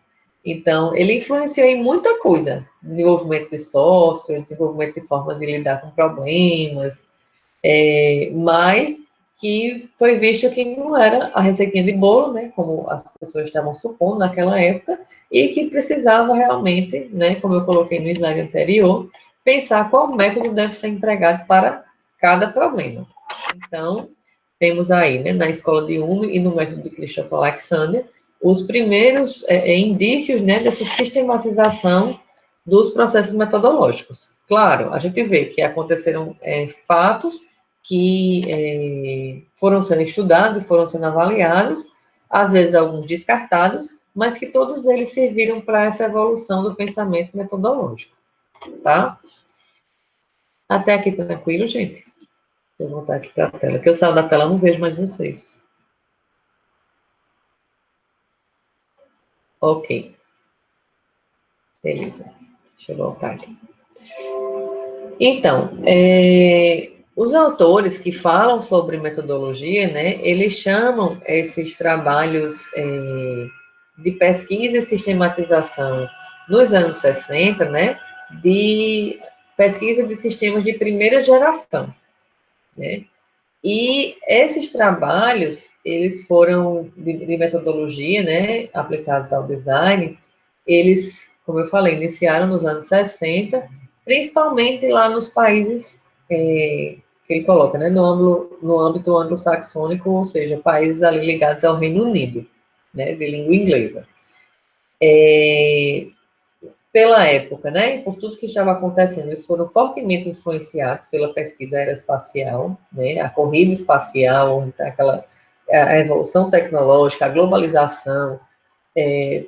Speaker 1: Então, ele influenciou em muita coisa, desenvolvimento de software, desenvolvimento de forma de lidar com problemas, mas que foi visto que não era a receitinha de bolo, né, como as pessoas estavam supondo naquela época, e que precisava realmente, né, como eu coloquei no slide anterior, pensar qual método deve ser empregado para cada problema. Então, temos aí, né, na escola de Hume e no método de Christopher Alexander, os primeiros indícios, né, dessa sistematização dos processos metodológicos. Claro, a gente vê que aconteceram fatos que foram sendo estudados e foram sendo avaliados, às vezes alguns descartados, mas que todos eles serviram para essa evolução do pensamento metodológico, tá? Até aqui tranquilo, gente? Vou voltar aqui para a tela, que eu saio da tela e não vejo mais vocês. Ok, beleza. Deixa eu voltar aqui. Então, os autores que falam sobre metodologia, né, eles chamam esses trabalhos de pesquisa e sistematização nos anos 60, né, de pesquisa de sistemas de primeira geração, né? E esses trabalhos, eles foram de metodologia, né, aplicados ao design, eles, como eu falei, iniciaram nos anos 60, principalmente lá nos países que ele coloca, né, no âmbito anglo-saxônico, ou seja, países ali ligados ao Reino Unido, né, de língua inglesa. Pela época, né, e por tudo que estava acontecendo, eles foram fortemente influenciados pela pesquisa aeroespacial, né, a corrida espacial, a evolução tecnológica, a globalização,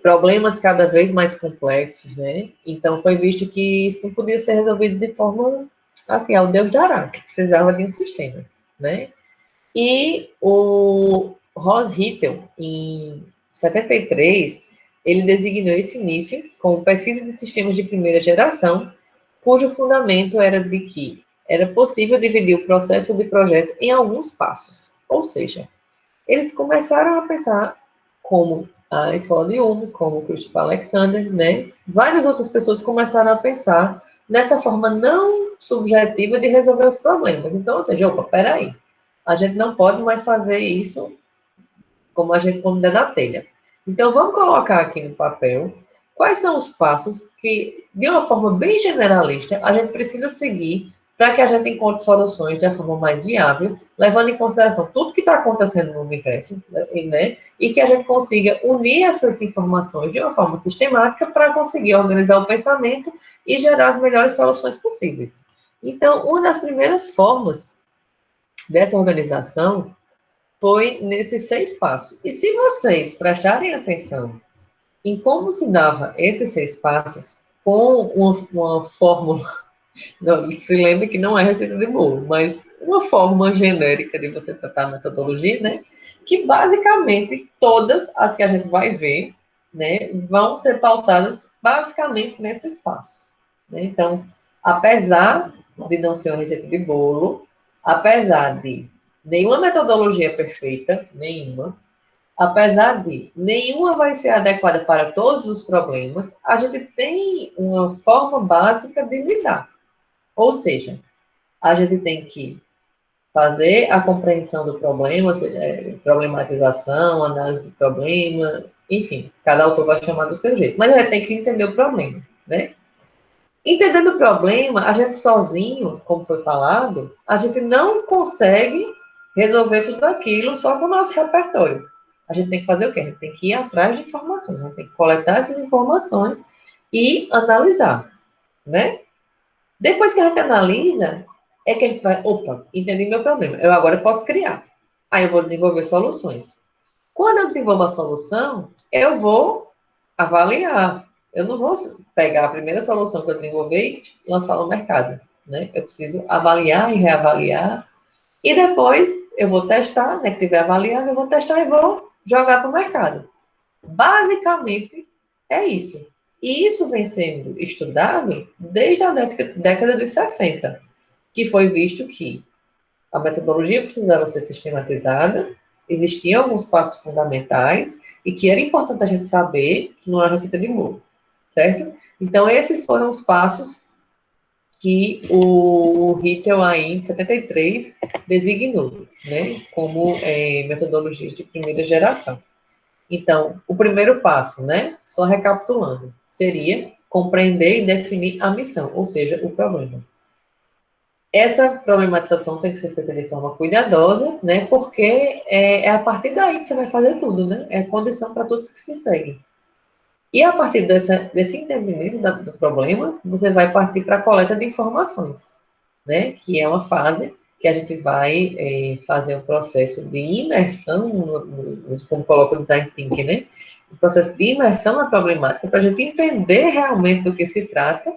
Speaker 1: problemas cada vez mais complexos, né? Então foi visto que isso não podia ser resolvido de forma assim, ao Deus dará, que precisava de um sistema, né? E o Ross Hittel, em 73, ele designou esse início como pesquisa de sistemas de primeira geração, cujo fundamento era de que era possível dividir o processo de projeto em alguns passos. Ou seja, eles começaram a pensar como a escola de Ulm, como o Christopher Alexander, né? Várias outras pessoas começaram a pensar nessa forma não subjetiva de resolver os problemas. Então, ou seja, opa, peraí, a gente não pode mais fazer isso como a gente come da telha. Então, vamos colocar aqui no papel quais são os passos que, de uma forma bem generalista, a gente precisa seguir para que a gente encontre soluções de uma forma mais viável, levando em consideração tudo que está acontecendo no universo, né? E que a gente consiga unir essas informações de uma forma sistemática para conseguir organizar o pensamento e gerar as melhores soluções possíveis. Então, uma das primeiras formas dessa organização foi nesses 6 passos. E se vocês prestarem atenção em como se dava esses 6 passos, com uma fórmula, não, se lembra que não é receita de bolo, mas uma fórmula genérica de você tratar a metodologia, né? Que basicamente todas as que a gente vai ver, né, vão ser pautadas basicamente nesses passos. Né? Então, apesar de não ser uma receita de bolo, apesar de nenhuma metodologia perfeita, nenhuma, apesar de nenhuma vai ser adequada para todos os problemas, a gente tem uma forma básica de lidar. Ou seja, a gente tem que fazer a compreensão do problema, problematização, análise do problema, enfim, cada autor vai chamar do seu jeito, mas a gente tem que entender o problema, né? Entendendo o problema, a gente sozinho, como foi falado, a gente não consegue resolver tudo aquilo só com o nosso repertório. A gente tem que fazer o quê? A gente tem que ir atrás de informações, a gente tem que coletar essas informações e analisar, né? Depois que a gente analisa, é que a gente vai, opa, entendi meu problema, eu agora posso criar. Aí eu vou desenvolver soluções. Quando eu desenvolvo a solução, eu vou avaliar. Eu não vou pegar a primeira solução que eu desenvolvi e lançar no mercado. Né? Eu preciso avaliar e reavaliar. E depois eu vou testar, né? Que tiver avaliado, eu vou testar e vou jogar para o mercado. Basicamente, é isso. E isso vem sendo estudado desde a década de 60, que foi visto que a metodologia precisava ser sistematizada, existiam alguns passos fundamentais e que era importante a gente saber que não é uma receita de bolo, certo? Então, esses foram os passos que o Hittel, aí, em 73, designou, né, como metodologias de primeira geração. Então, o primeiro passo, né, só recapitulando, seria compreender e definir a missão, ou seja, o problema. Essa problematização tem que ser feita de forma cuidadosa, né? Porque é a partir daí que você vai fazer tudo, né? É condição para todos que se seguem. E a partir desse entendimento do problema, você vai partir para a coleta de informações, né? Que é uma fase que a gente vai fazer um processo de imersão, como coloca o Design Thinking, né? Um processo de imersão na problemática para a gente entender realmente do que se trata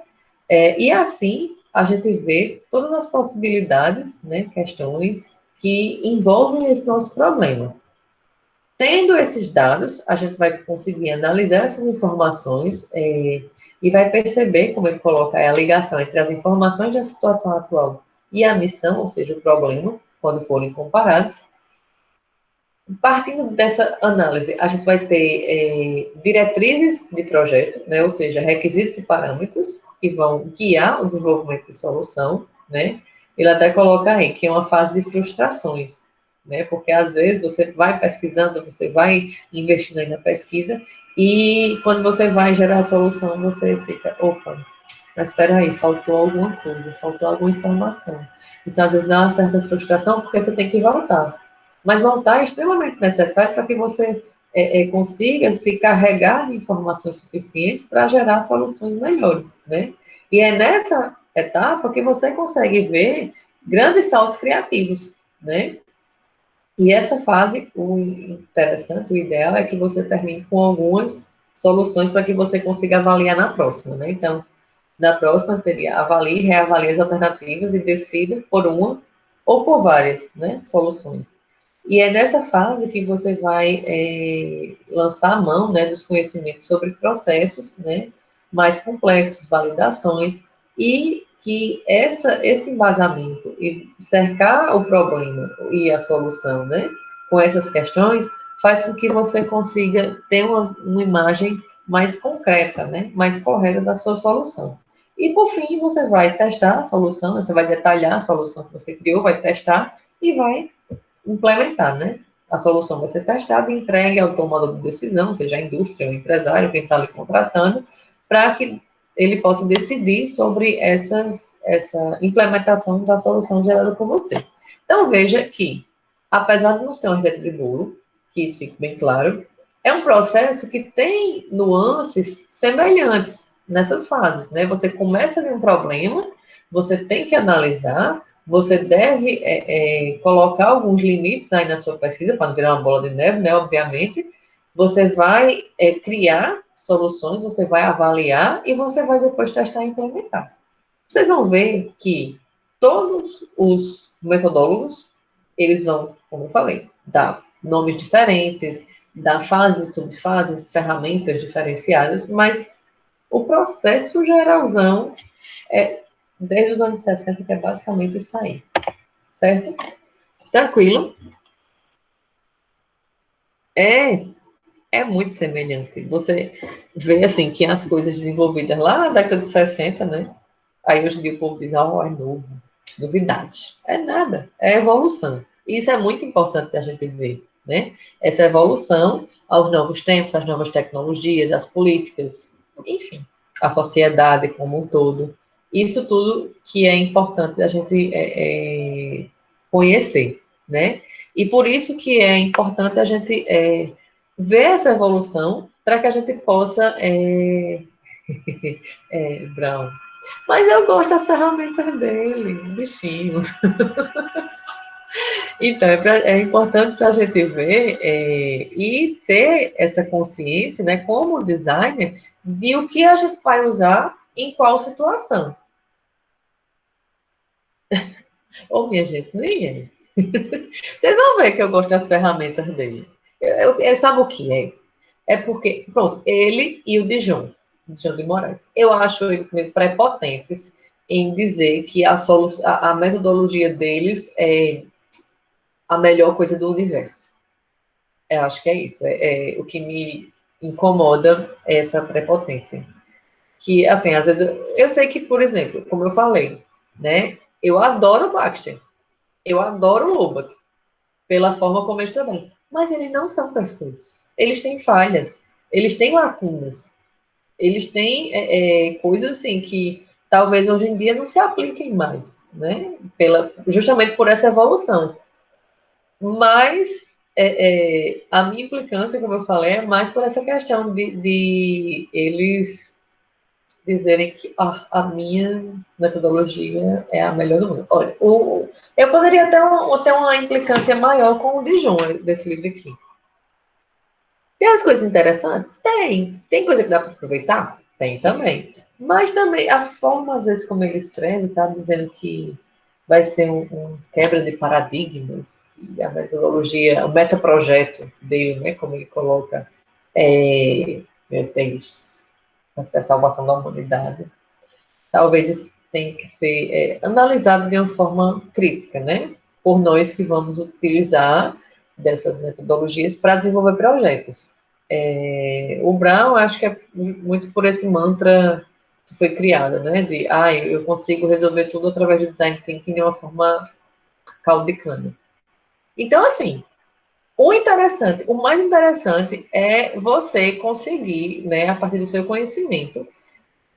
Speaker 1: e assim a gente vê todas as possibilidades, né, questões que envolvem esse nosso problema. Tendo esses dados, a gente vai conseguir analisar essas informações e vai perceber, como ele coloca, a ligação entre as informações da situação atual e a missão, ou seja, o problema, quando forem comparados. Partindo dessa análise, a gente vai ter diretrizes de projeto, né, ou seja, requisitos e parâmetros que vão guiar o desenvolvimento de solução, né? Ele até coloca aí que é uma fase de frustrações, né? Porque às vezes você vai pesquisando, você vai investindo aí na pesquisa e quando você vai gerar a solução, você fica, opa, mas espera aí, faltou alguma coisa, faltou alguma informação. Então, às vezes dá uma certa frustração porque você tem que voltar. Mas voltar é extremamente necessário para que você consiga se carregar de informações suficientes para gerar soluções melhores, né? E é nessa etapa que você consegue ver grandes saltos criativos, né? E essa fase, o interessante, o ideal é que você termine com algumas soluções para que você consiga avaliar na próxima, né? Então, na próxima seria avalie, reavalie as alternativas e decida por uma ou por várias, né, soluções. E é nessa fase que você vai lançar a mão, né, dos conhecimentos sobre processos, né, mais complexos, validações, e que esse embasamento e cercar o problema e a solução, né, com essas questões, faz com que você consiga ter uma imagem mais concreta, né, mais correta da sua solução. E, por fim, você vai testar a solução, você vai detalhar a solução que você criou, vai testar e vai implementar, né? A solução vai ser testada e entregue ao tomador de decisão, seja a indústria, o empresário, quem está ali contratando, para que ele possa decidir sobre essa implementação da solução gerada por você. Então, veja que, apesar de não ser uma receita de bolo, que isso fique bem claro, é um processo que tem nuances semelhantes nessas fases, né? Você começa de um problema, você tem que analisar, você deve colocar alguns limites aí na sua pesquisa, para não virar uma bola de neve, né? Obviamente. Você vai criar soluções, você vai avaliar e você vai depois testar e implementar. Vocês vão ver que todos os metodólogos, eles vão, como eu falei, dar nomes diferentes, dar fases, subfases, ferramentas diferenciadas, mas o processo geralzão é desde os anos 60, que é basicamente isso aí. Certo? Tranquilo? É muito semelhante. Você vê, assim, que as coisas desenvolvidas lá na década de 60, né? Aí hoje em dia o povo diz, oh, é novo, novidade. É nada, é evolução. E isso é muito importante a gente ver, né? Essa evolução aos novos tempos, às novas tecnologias, às políticas, enfim, a sociedade como um todo. Isso tudo que é importante a gente conhecer, né? E por isso que é importante a gente ver essa evolução para que a gente possa Brown. Mas eu gosto das ferramentas dele, bichinho. Então, é importante para a gente ver e ter essa consciência, né, como designer, de o que a gente vai usar em qual situação. Ô, minha gente, nem é. Vocês vão ver que eu gosto das ferramentas dele. Sabe o que é? É porque, pronto, ele e o Dijon de Moraes. Eu acho eles meio prepotentes em dizer que a metodologia deles é a melhor coisa do universo. Eu acho que é isso. O que me incomoda é essa prepotência. Que, assim, às vezes, eu sei que, por exemplo, como eu falei, né? Eu adoro o Baxter. Eu adoro o Lubbock, pela forma como eles trabalham. Mas eles não são perfeitos. Eles têm falhas. Eles têm lacunas. Eles têm coisas assim que talvez hoje em dia não se apliquem mais, né? Justamente por essa evolução. Mas a minha implicância, como eu falei, é mais por essa questão de eles dizerem que a minha metodologia é a melhor do mundo. Olha, eu poderia ter uma implicância maior com o Dijon desse livro aqui. Tem as coisas interessantes? Tem. Tem coisa que dá para aproveitar? Tem também. Mas também a forma, às vezes, como ele escreve, sabe, dizendo que vai ser um quebra de paradigmas, a metodologia, o metaprojeto dele, né, como ele coloca, meu Deus, a salvação da humanidade, talvez isso tenha que ser analisado de uma forma crítica, né, por nós que vamos utilizar dessas metodologias para desenvolver projetos. O Brown, acho que é muito por esse mantra que foi criado, né, de, eu consigo resolver tudo através do design thinking de uma forma caldo de cana. Então, assim, o mais interessante é você conseguir, né, a partir do seu conhecimento,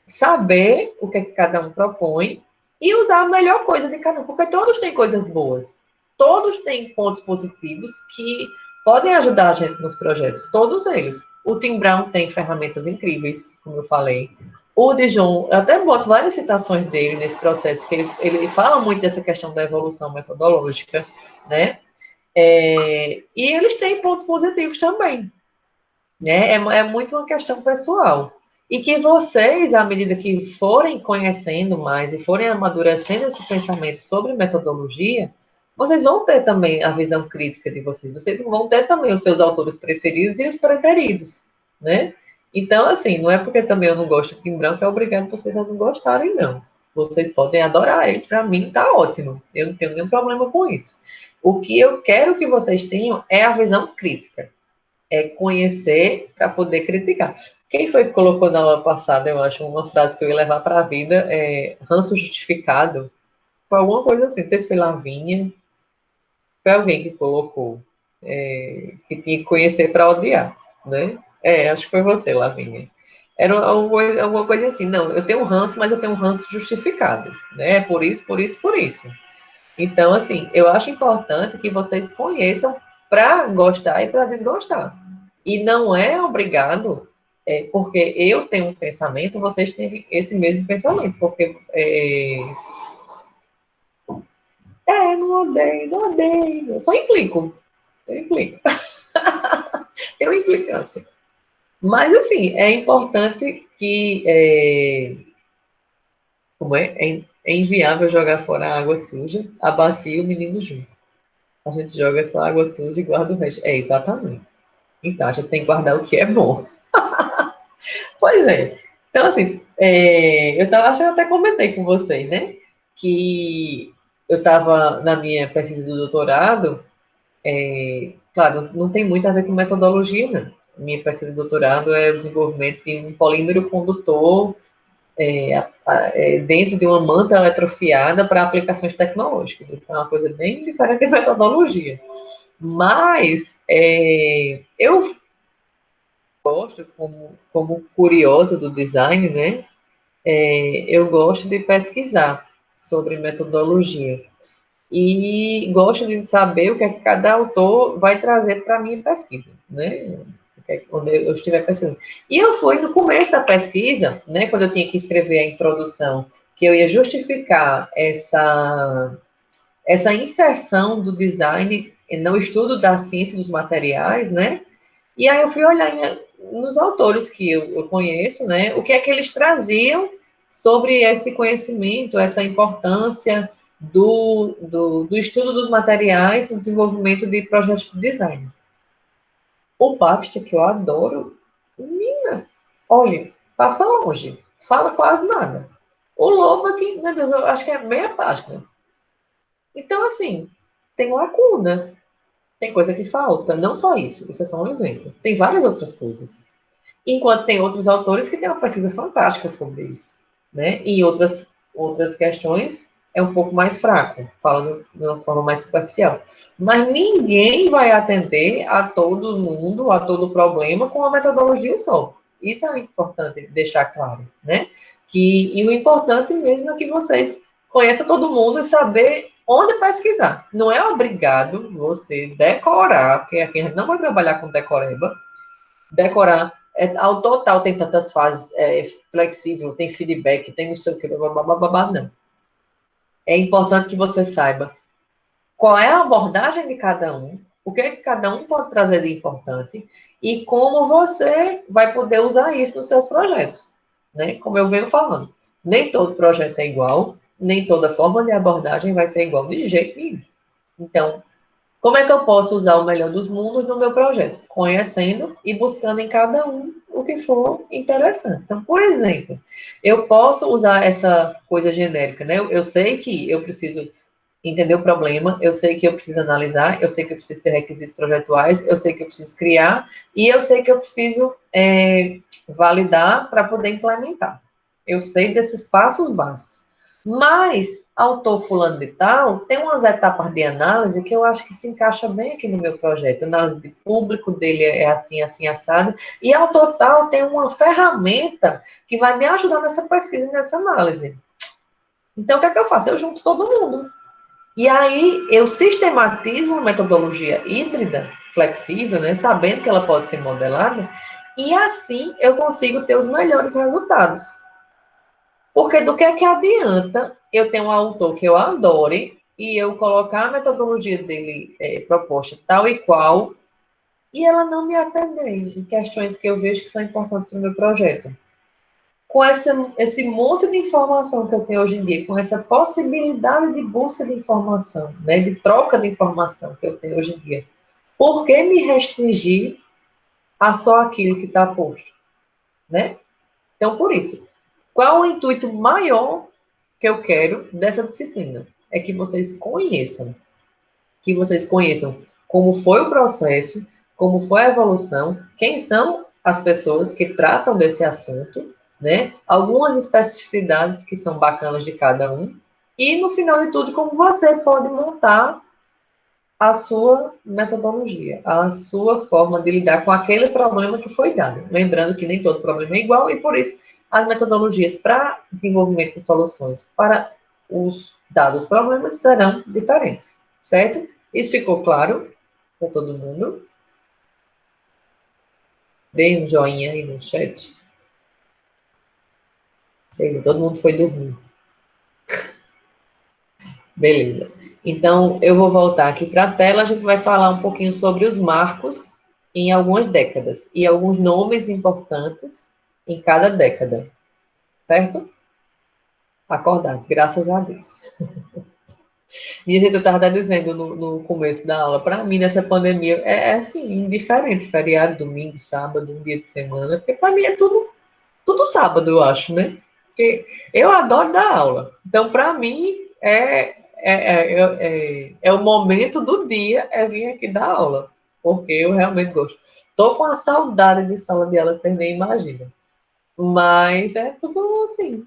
Speaker 1: saber o que cada um propõe e usar a melhor coisa de cada um, porque todos têm coisas boas, todos têm pontos positivos que podem ajudar a gente nos projetos, todos eles. O Tim Brown tem ferramentas incríveis, como eu falei. O Dijon, eu até boto várias citações dele nesse processo, que ele fala muito dessa questão da evolução metodológica, né? E eles têm pontos positivos também, né? É muito uma questão pessoal. E que vocês, à medida que forem conhecendo mais e forem amadurecendo esse pensamento sobre metodologia, vocês vão ter também a visão crítica de vocês. Vocês vão ter também os seus autores preferidos e os preteridos, né? Então, assim, não é porque também eu não gosto de Tim Brown que é obrigado vocês a não gostarem, não. Vocês podem adorar ele, para mim tá ótimo. Eu não tenho nenhum problema com isso. O que eu quero que vocês tenham é a visão crítica. É conhecer para poder criticar. Quem foi que colocou na aula passada, eu acho, uma frase que eu ia levar para a vida, ranço justificado? Foi alguma coisa assim, não sei se foi Lavínia, foi alguém que colocou, que tinha que conhecer para odiar, né? Acho que foi você, Lavínia. Era alguma coisa assim, não, eu tenho um ranço, mas eu tenho um ranço justificado, né? Por isso, por isso, por isso. Então, assim, eu acho importante que vocês conheçam para gostar e para desgostar. E não é obrigado, porque eu tenho um pensamento, vocês têm esse mesmo pensamento, porque não odeio, não odeio, eu só implico, eu implico. Eu implico, assim. Mas, assim, é importante que, como é inviável jogar fora a água suja, a bacia e o menino junto. A gente joga só água suja e guarda o resto. Exatamente. Então, a gente tem que guardar o que é bom. Pois é. Então, assim, acho que eu até comentei com vocês, né? Que eu estava na minha pesquisa do doutorado, claro, não tem muito a ver com metodologia, né? Minha pesquisa de doutorado é o desenvolvimento de um polímero condutor dentro de uma manta eletrofiada para aplicações tecnológicas. Então, é uma coisa bem diferente de metodologia. Mas eu gosto, como curiosa do design, né? Eu gosto de pesquisar sobre metodologia. E gosto de saber o que é que cada autor vai trazer para a minha pesquisa, né? Quando eu estiver pesquisando. E eu fui no começo da pesquisa, né? Quando eu tinha que escrever a introdução, que eu ia justificar essa inserção do design no estudo da ciência dos materiais, né? E aí eu fui olhar nos autores que eu conheço, né? O que é que eles traziam sobre esse conhecimento, essa importância do estudo dos materiais no desenvolvimento de projetos de design. O Baxter, que eu adoro, menina, olha, passa longe, fala quase nada. O Lobo aqui, meu Deus, eu acho que é meia página. Então, assim, tem lacuna, tem coisa que falta, não só isso é só um exemplo. Tem várias outras coisas. Enquanto tem outros autores que têm uma pesquisa fantástica sobre isso, né? E outras questões é um pouco mais fraco, falando de uma forma mais superficial. Mas ninguém vai atender a todo mundo, a todo problema com uma metodologia só. Isso é importante deixar claro, né? E o importante mesmo é que vocês conheçam todo mundo e saber onde pesquisar. Não é obrigado você decorar, porque aqui a gente não vai trabalhar com decoreba, decorar. Ao total tem tantas fases, flexível, tem feedback, tem não sei o que, babá, não. É importante que você saiba qual é a abordagem de cada um, o que é que cada um pode trazer de importante e como você vai poder usar isso nos seus projetos, né? Como eu venho falando, nem todo projeto é igual, nem toda forma de abordagem vai ser igual de jeito nenhum. Então, Como é que eu posso usar o melhor dos mundos no meu projeto? Conhecendo e buscando em cada um o que for interessante. Então, por exemplo, eu posso usar essa coisa genérica, né? Eu sei que eu preciso entender o problema, eu sei que eu preciso analisar, eu sei que eu preciso ter requisitos projetuais, eu sei que eu preciso criar e eu sei que eu preciso validar para poder implementar. Eu sei desses passos básicos. Mas, autor fulano de tal, tem umas etapas de análise que eu acho que se encaixa bem aqui no meu projeto. A análise de público dele é assim, assim, assado. E autor tal tem uma ferramenta que vai me ajudar nessa pesquisa e nessa análise. Então, o que é que eu faço? Eu junto todo mundo. E aí eu sistematizo uma metodologia híbrida, flexível, né, sabendo que ela pode ser modelada, e assim eu consigo ter os melhores resultados. Porque do que é que adianta eu ter um autor que eu adore e eu colocar a metodologia dele proposta tal e qual, e ela não me atender em questões que eu vejo que são importantes para o meu projeto? Com esse monte de informação que eu tenho hoje em dia, com essa possibilidade de busca de informação, né, de troca de informação que eu tenho hoje em dia, por que me restringir a só aquilo que está posto, né? Então, por isso, qual o intuito maior que eu quero dessa disciplina? É que vocês conheçam como foi o processo, como foi a evolução, quem são as pessoas que tratam desse assunto, né? Algumas especificidades que são bacanas de cada um, e no final de tudo, como você pode montar a sua metodologia, a sua forma de lidar com aquele problema que foi dado. Lembrando que nem todo problema é igual, e por isso as metodologias para desenvolvimento de soluções para os dados problemas serão diferentes, certo? Isso ficou claro para todo mundo? Dê um joinha aí no chat. Sei, todo mundo foi dormir. Beleza. Então, eu vou voltar aqui para a tela. A gente vai falar um pouquinho sobre os marcos em algumas décadas e alguns nomes importantes em cada década. Certo? Acordados, graças a Deus. Minha gente, eu estava até dizendo no começo da aula, para mim, nessa pandemia, assim, indiferente, feriado, domingo, sábado, um dia de semana, porque para mim é tudo sábado, eu acho, né? Porque eu adoro dar aula. Então, para mim, é o momento do dia é vir aqui dar aula, porque eu realmente gosto. Estou com a saudade de sala de aula, vocês nem imaginam. Mas é tudo assim,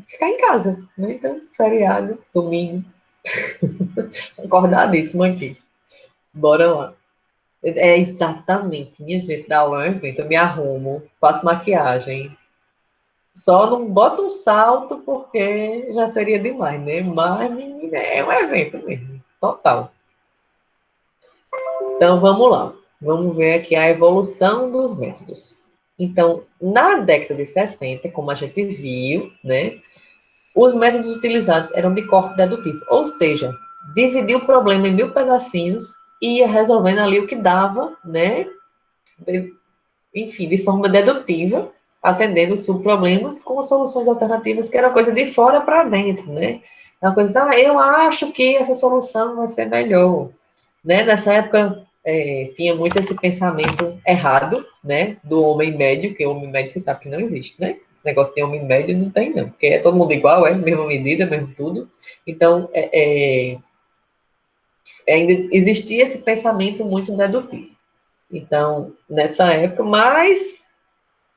Speaker 1: ficar em casa, né? Então, feriado, domingo, acordadíssimo aqui. Bora lá. Exatamente, minha gente, dá aula é um evento, eu me arrumo, faço maquiagem, só não boto um salto porque já seria demais, né? Mas, menina, é um evento mesmo, total. Então, vamos lá. Vamos ver aqui a evolução dos métodos. Então, na década de 60, como a gente viu, né? Os métodos utilizados eram de corte dedutivo, ou seja, dividir o problema em 1000 pedacinhos e ia resolvendo ali o que dava, né? Enfim, de forma dedutiva, atendendo os subproblemas com soluções alternativas, que era coisa de fora para dentro, né? É uma coisa, eu acho que essa solução vai ser melhor, né? Nessa época, tinha muito esse pensamento errado, né? Do homem médio, que o homem médio você sabe que não existe, né? Esse negócio de homem médio não tem, não, porque é todo mundo igual, mesma medida, mesmo tudo. Então, ainda existia esse pensamento muito dedutivo. Então, nessa época, mas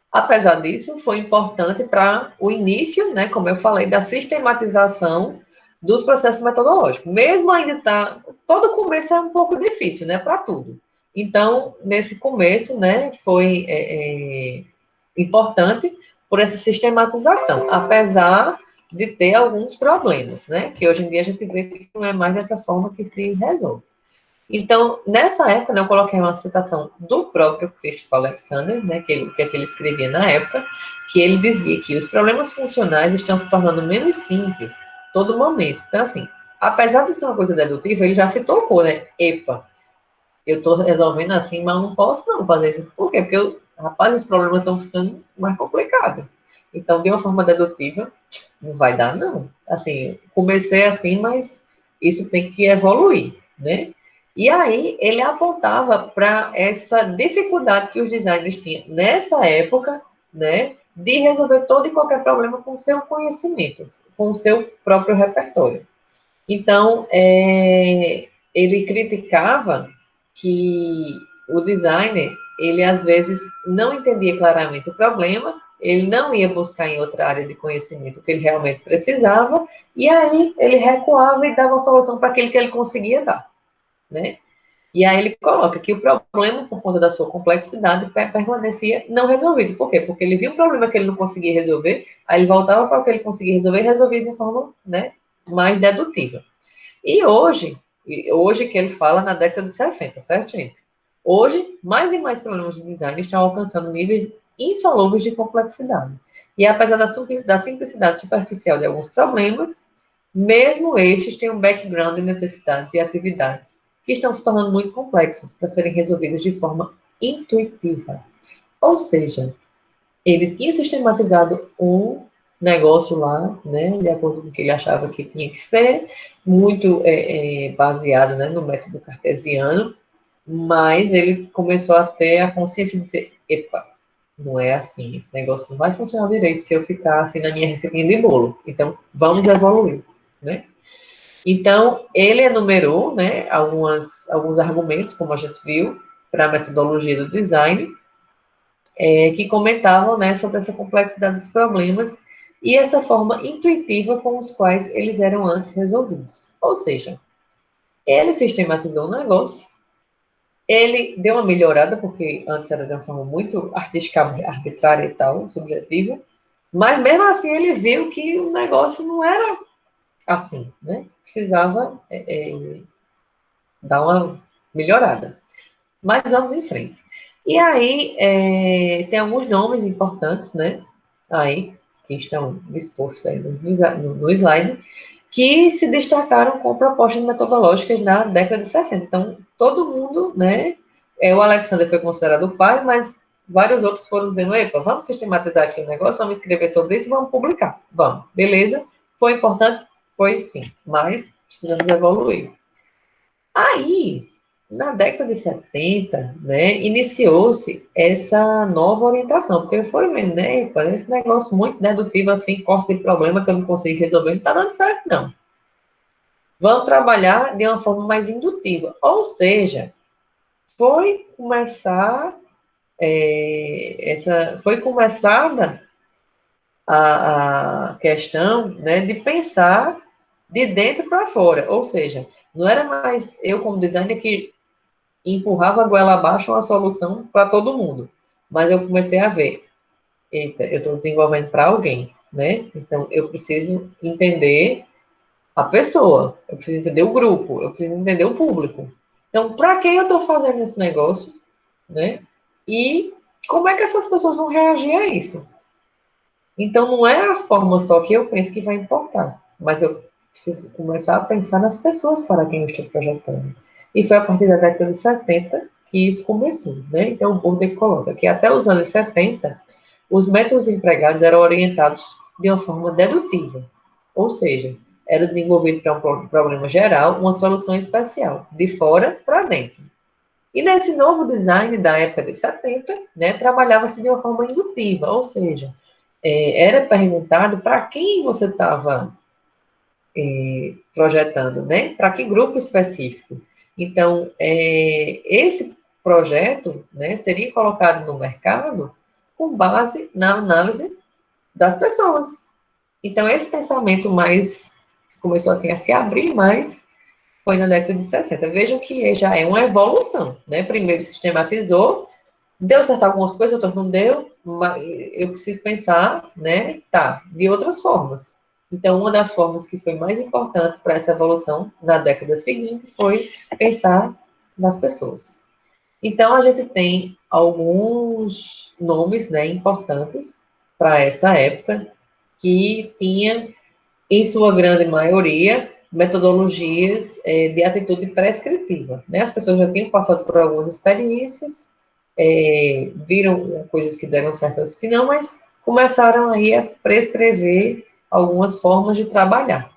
Speaker 1: apesar disso, foi importante para o início, né, como eu falei, da sistematização dos processos metodológicos. Mesmo ainda todo começo é um pouco difícil, né, para tudo. Então, nesse começo, né, foi importante por essa sistematização, apesar de ter alguns problemas, né, que hoje em dia a gente vê que não é mais dessa forma que se resolve. Então, nessa época, né, eu coloquei uma citação do próprio Christopher Alexander, né, que ele escrevia na época, que ele dizia que os problemas funcionais estão se tornando menos simples todo momento. Então, assim, apesar de ser uma coisa dedutiva, ele já se tocou, né? Epa, eu estou resolvendo assim, mas não posso não fazer isso. Por quê? Porque, rapaz, os problemas estão ficando mais complicados. Então, de uma forma dedutiva, não vai dar, não. Assim, comecei assim, mas isso tem que evoluir, né? E aí ele apontava para essa dificuldade que os designers tinham nessa época, né, de resolver todo e qualquer problema com o seu conhecimento, com o seu próprio repertório. Então, ele criticava que o designer, ele às vezes não entendia claramente o problema, ele não ia buscar em outra área de conhecimento o que ele realmente precisava, e aí ele recuava e dava uma solução para aquele que ele conseguia dar, né? E aí ele coloca que o problema, por conta da sua complexidade, permanecia não resolvido. Por quê? Porque ele viu um problema que ele não conseguia resolver, aí ele voltava para o que ele conseguia resolver e resolvia de forma, né, mais dedutiva. E hoje que ele fala na década de 60, certo, gente? Hoje, mais e mais problemas de design estão alcançando níveis insolúveis de complexidade. E apesar da simplicidade superficial de alguns problemas, mesmo estes têm um background de necessidades e atividades que estão se tornando muito complexas para serem resolvidas de forma intuitiva. Ou seja, ele tinha sistematizado um negócio lá, né, de acordo com o que ele achava que tinha que ser, muito baseado, né, no método cartesiano, mas ele começou a ter a consciência de dizer, epa, não é assim, esse negócio não vai funcionar direito se eu ficar assim na minha receitinha de bolo. Então, vamos evoluir, né? Então, ele enumerou, né, alguns argumentos, como a gente viu, para a metodologia do design, que comentavam, né, sobre essa complexidade dos problemas e essa forma intuitiva com os quais eles eram antes resolvidos. Ou seja, ele sistematizou o negócio, ele deu uma melhorada, porque antes era de uma forma muito artística, arbitrária e tal, subjetiva, mas mesmo assim ele viu que o negócio não era assim, né? Precisava dar uma melhorada. Mas vamos em frente. E aí, tem alguns nomes importantes, né? Aí, que estão dispostos aí no slide, que se destacaram com propostas metodológicas na década de 60. Então, todo mundo, né? O Alexander foi considerado o pai, mas vários outros foram dizendo, epa, vamos sistematizar aqui o negócio, vamos escrever sobre isso e vamos publicar. Vamos, beleza? Foi importante? Foi sim, mas precisamos evoluir. Aí, na década de 70, né, iniciou-se essa nova orientação, porque foi vendo, né, esse negócio muito dedutivo, assim, corte de problema que eu não consigo resolver, não está dando certo, não. Vamos trabalhar de uma forma mais indutiva, ou seja, foi começada a questão, né, de pensar de dentro para fora, ou seja, não era mais eu como designer que empurrava a goela abaixo uma solução para todo mundo, mas eu comecei a ver, eita, eu estou desenvolvendo para alguém, né? Então eu preciso entender a pessoa, eu preciso entender o grupo, eu preciso entender o público. Então, para quem eu estou fazendo esse negócio, né? E como é que essas pessoas vão reagir a isso? Então, não é a forma só que eu penso que vai importar, mas eu preciso começar a pensar nas pessoas para quem eu estou projetando. E foi a partir da década de 70 que isso começou, né? Então, o Burdick coloca que até os anos 70, os métodos empregados eram orientados de uma forma dedutiva, ou seja, era desenvolvido para um problema geral, uma solução especial, de fora para dentro. E nesse novo design da época de 70, né, trabalhava-se de uma forma indutiva, ou seja, era perguntado para quem você estava projetando, né? Para que grupo específico. Então, esse projeto, né, seria colocado no mercado com base na análise das pessoas. Então, esse pensamento mais começou assim a se abrir mais foi na década de 60. Vejam que já é uma evolução, né? Primeiro sistematizou, deu certo algumas coisas, outras não deu, mas eu preciso pensar, né? Tá, de outras formas. Então, uma das formas que foi mais importante para essa evolução na década seguinte foi pensar nas pessoas. Então, a gente tem alguns nomes, né, importantes para essa época que tinha, em sua grande maioria, metodologias de atitude prescritiva. Né? As pessoas já tinham passado por algumas experiências, viram coisas que deram certo, outras que não, mas começaram aí a prescrever algumas formas de trabalhar.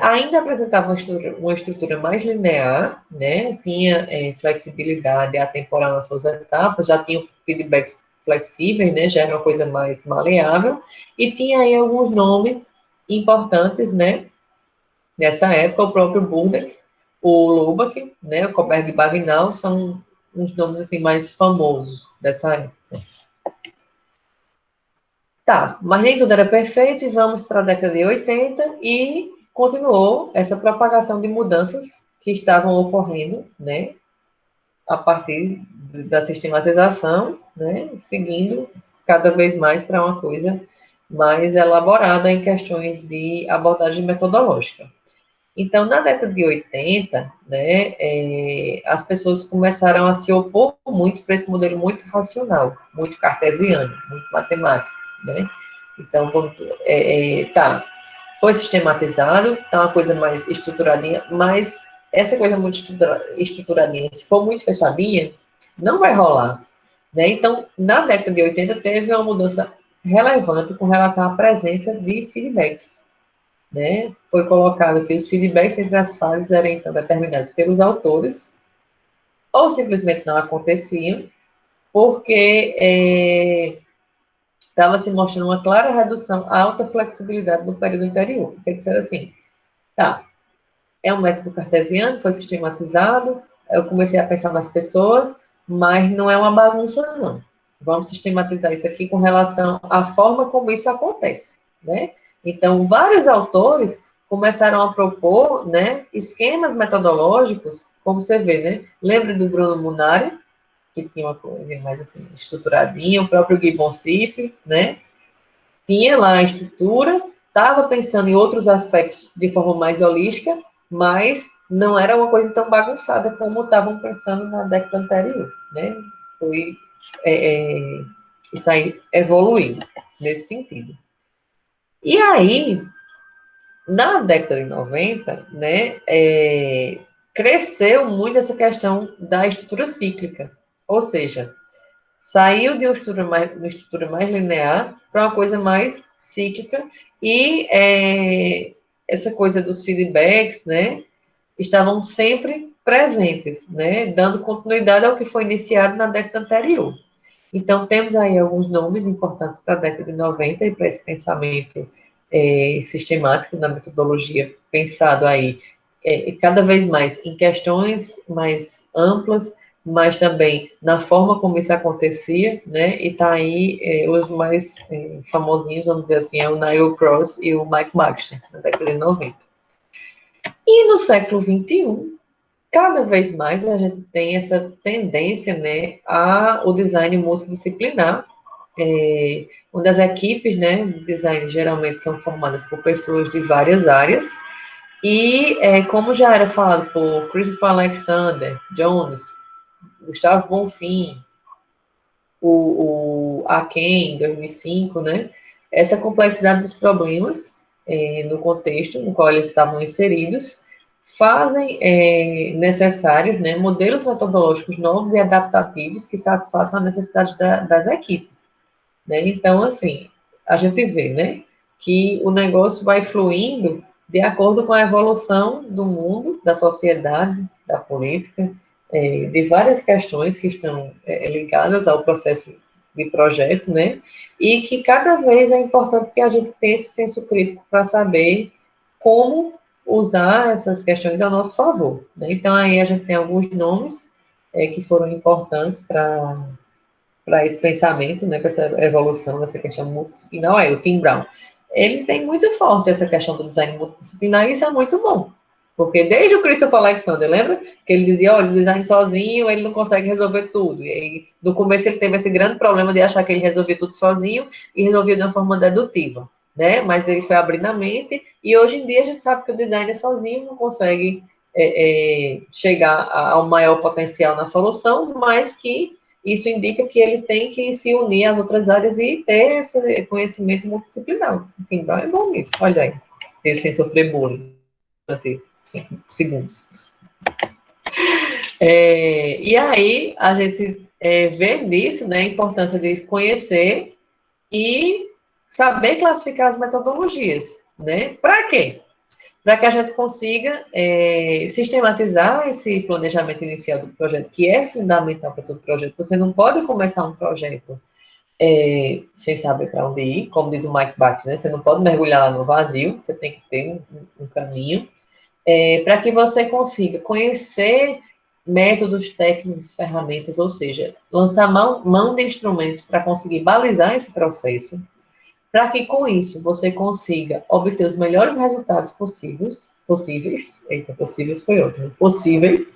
Speaker 1: Ainda apresentava uma estrutura mais linear, né? Tinha flexibilidade atemporal nas suas etapas, já tinha feedbacks flexíveis, né? Já era uma coisa mais maleável, e tinha aí alguns nomes importantes, né? Nessa época, o próprio Burdach, o Lubach, né? O Koperg e Bavinal são uns nomes assim mais famosos dessa época. Tá, mas nem tudo era perfeito e vamos para a década de 80 e continuou essa propagação de mudanças que estavam ocorrendo, né, a partir da sistematização, né, seguindo cada vez mais para uma coisa mais elaborada em questões de abordagem metodológica. Então, na década de 80, né, as pessoas começaram a se opor muito para esse modelo muito racional, muito cartesiano, muito matemático, né? Então, tá, foi sistematizado, tá uma coisa mais estruturadinha, mas essa coisa muito estruturadinha, se for muito fechadinha, não vai rolar, né? Então, na década de 80, teve uma mudança relevante com relação à presença de feedbacks, né? Foi colocado que os feedbacks entre as fases eram, então, determinados pelos autores, ou simplesmente não aconteciam, porque estava se mostrando uma clara redução à alta flexibilidade no período anterior. Quer dizer assim, tá, é um método cartesiano, foi sistematizado, eu comecei a pensar nas pessoas, mas não é uma bagunça, não. Vamos sistematizar isso aqui com relação à forma como isso acontece, né? Então, vários autores começaram a propor, né, esquemas metodológicos, como você vê, né? Lembra do Bruno Munari, que tinha uma coisa mais assim, estruturadinha, o próprio Gibbon Cifre, né? Tinha lá a estrutura, estava pensando em outros aspectos de forma mais holística, mas não era uma coisa tão bagunçada como estavam pensando na década anterior, né? Foi isso aí evoluiu nesse sentido. E aí, na década de 90, né, cresceu muito essa questão da estrutura cíclica, ou seja, saiu de uma estrutura mais linear para uma coisa mais cíclica e essa coisa dos feedbacks, né, estavam sempre presentes, né, dando continuidade ao que foi iniciado na década anterior. Então, temos aí alguns nomes importantes para a década de 90 e para esse pensamento sistemático na metodologia, pensado aí cada vez mais em questões mais amplas, mas também na forma como isso acontecia, né? E tá aí os mais famosinhos, vamos dizer assim, é o Neil Cross e o Mike Baxter, na década de 90. E no século XXI, cada vez mais a gente tem essa tendência, né, ao design multidisciplinar, onde as equipes, né, de design geralmente são formadas por pessoas de várias áreas, e como já era falado por Christopher Alexander Jones, Gustavo Bonfim, o Aken, em 2005, né, essa complexidade dos problemas no contexto no qual eles estavam inseridos, fazem necessários, né, modelos metodológicos novos e adaptativos que satisfaçam a necessidade das equipes, né? Então, assim, a gente vê, né, que o negócio vai fluindo de acordo com a evolução do mundo, da sociedade, da política, de várias questões que estão ligadas ao processo de projeto, né? E que cada vez é importante que a gente tenha esse senso crítico para saber como usar essas questões a nosso favor, né? Então, aí a gente tem alguns nomes que foram importantes para esse pensamento, né, para essa evolução dessa questão multidisciplinar, o Tim Brown. Ele tem muito forte essa questão do design multidisciplinar, e isso é muito bom. Porque desde o Christopher Alexander, lembra? Que ele dizia, olha, o design sozinho, ele não consegue resolver tudo. E aí, no começo ele teve esse grande problema de achar que ele resolvia tudo sozinho e resolvia de uma forma dedutiva, né? Mas ele foi abrindo a mente, e hoje em dia a gente sabe que o designer sozinho não consegue chegar ao maior potencial na solução, mas que isso indica que ele tem que se unir às outras áreas e ter esse conhecimento multidisciplinar. Enfim, é bom isso. Olha aí, ele sem sofrer bullying durante 5 segundos. E aí, a gente vê nisso, né, a importância de conhecer e saber classificar as metodologias, né? Para quê? para que a gente consiga sistematizar esse planejamento inicial do projeto, que é fundamental para todo projeto. Você não pode começar um projeto sem saber para onde ir, como diz o Mike Bach, né? Você não pode mergulhar lá no vazio, você tem que ter um caminho, para que você consiga conhecer métodos, técnicas, ferramentas, ou seja, lançar mão de instrumentos para conseguir balizar esse processo, para que com isso você consiga obter os melhores resultados possíveis foi ótimo, possíveis,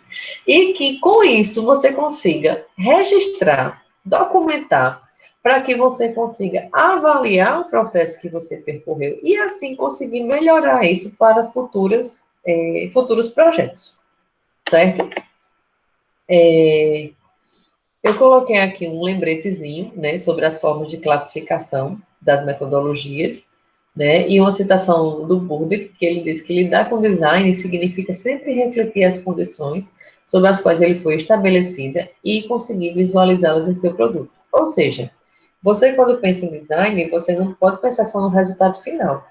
Speaker 1: e que com isso você consiga registrar, documentar, para que você consiga avaliar o processo que você percorreu e assim conseguir melhorar isso para futuros projetos, certo? Eu coloquei aqui um lembretezinho, né, sobre as formas de classificação das metodologias, né, e uma citação do Burdick, que ele diz que lidar com design significa sempre refletir as condições sobre as quais ele foi estabelecida e conseguir visualizá-las em seu produto. Ou seja, você quando pensa em design, você não pode pensar só no resultado final,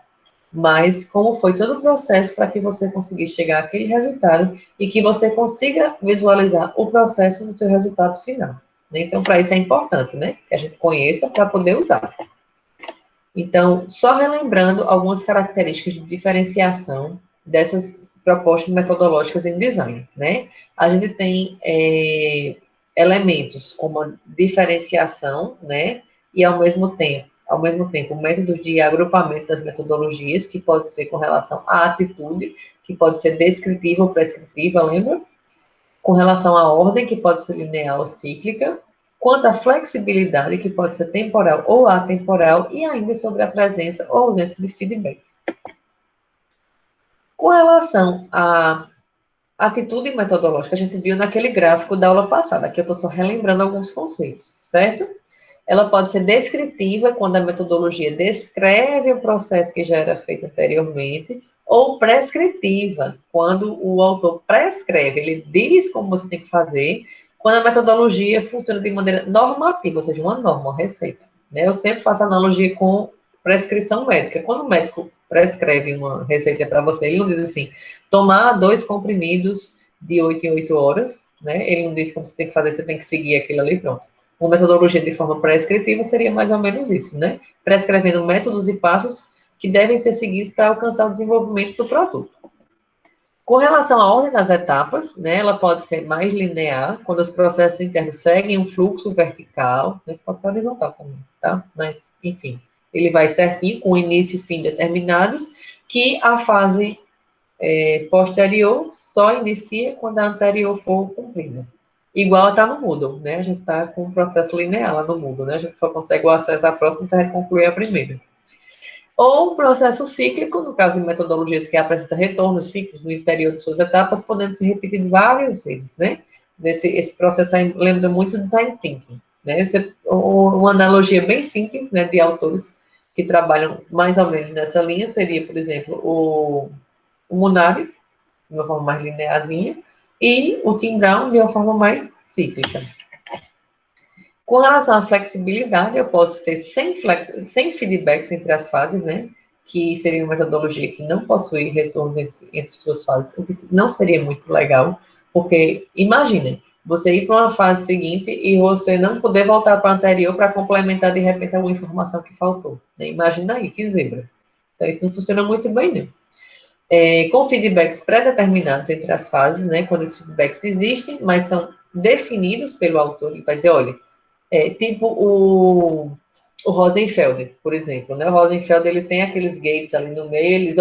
Speaker 1: mas como foi todo o processo para que você conseguisse chegar àquele resultado e que você consiga visualizar o processo do seu resultado final. Né? Então, para isso é importante, né? Que a gente conheça para poder usar. Então, só relembrando algumas características de diferenciação dessas propostas metodológicas em design, né? A gente tem elementos como a diferenciação, né? E ao mesmo tempo, métodos de agrupamento das metodologias, que pode ser com relação à atitude, que pode ser descritiva ou prescritiva, lembra? Com relação à ordem, que pode ser linear ou cíclica, quanto à flexibilidade, que pode ser temporal ou atemporal, e ainda sobre a presença ou ausência de feedbacks. Com relação à atitude metodológica, a gente viu naquele gráfico da aula passada, aqui eu estou só relembrando alguns conceitos, certo? Ela pode ser descritiva, quando a metodologia descreve o processo que já era feito anteriormente, ou prescritiva, quando o autor prescreve, ele diz como você tem que fazer, quando a metodologia funciona de maneira normativa, ou seja, uma norma, uma receita. Né? Eu sempre faço analogia com prescrição médica. Quando o médico prescreve uma receita para você, ele não diz assim, tomar 2 comprimidos de 8 em 8 horas, né? Ele não diz como você tem que fazer, você tem que seguir aquilo ali, pronto. Uma metodologia de forma prescritiva seria mais ou menos isso, né? Prescrevendo métodos e passos que devem ser seguidos para alcançar o desenvolvimento do produto. Com relação à ordem das etapas, né, ela pode ser mais linear, quando os processos internos seguem um fluxo vertical, né, pode ser horizontal também, tá? Mas, enfim, ele vai certinho, com início e fim determinados, que a fase posterior só inicia quando a anterior for cumprida. Igual está no Moodle, né? A gente está com um processo linear lá no Moodle, né? A gente só consegue o acesso à próxima se a gente concluir a primeira. Ou um processo cíclico, no caso de metodologias que apresentam retornos cíclicos no interior de suas etapas, podendo ser repetido várias vezes, né? Esse processo aí lembra muito do design thinking, né? Uma analogia bem simples, né, de autores que trabalham mais ou menos nessa linha seria, por exemplo, o Munari, de uma forma mais linearzinha, e o Tim Brown de uma forma mais cíclica. Com relação à flexibilidade, eu posso ter 100 feedbacks entre as fases, né? Que seria uma metodologia que não possui retorno entre suas fases, o que não seria muito legal, porque, imaginem, você ir para uma fase seguinte e você não poder voltar para a anterior para complementar, de repente, alguma informação que faltou. Né? Imagina aí, que zebra. Então, isso não funciona muito bem, né? Com feedbacks pré-determinados entre as fases, né? Quando esses feedbacks existem, mas são definidos pelo autor, ele vai dizer, olha, tipo o Rosenfeld, por exemplo, né? O Rosenfeld, ele tem aqueles gates ali no meio, eles,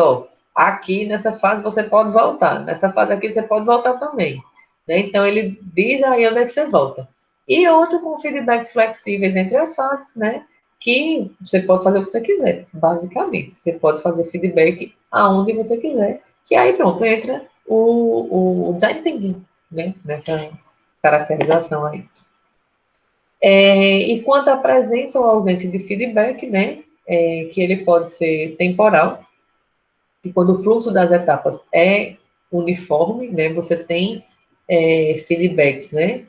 Speaker 1: aqui nessa fase você pode voltar, nessa fase aqui você pode voltar também, né? Então, ele diz aí onde é que você volta. E outro com feedbacks flexíveis entre as fases, né? Que você pode fazer o que você quiser, basicamente. Você pode fazer feedback aonde você quiser, que aí, pronto, entra o design thinking, né? Nessa caracterização aí. E quanto à presença ou ausência de feedback, né, que ele pode ser temporal, e quando o fluxo das etapas é uniforme, né, você tem feedbacks, né,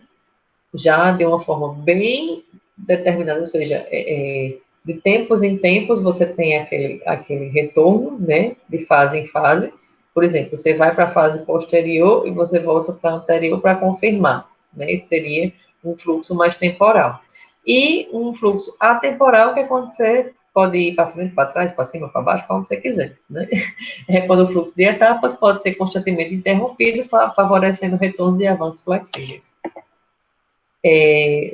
Speaker 1: já de uma forma bem determinada, ou seja, de tempos em tempos você tem aquele retorno, né, de fase em fase, Por exemplo, você vai para a fase posterior e você volta para a anterior para confirmar, né? Esse seria um fluxo mais temporal. E um fluxo atemporal, que é quando você pode ir para frente, para trás, para cima, para baixo, para onde você quiser, né? É quando o fluxo de etapas pode ser constantemente interrompido, favorecendo retornos e avanços flexíveis.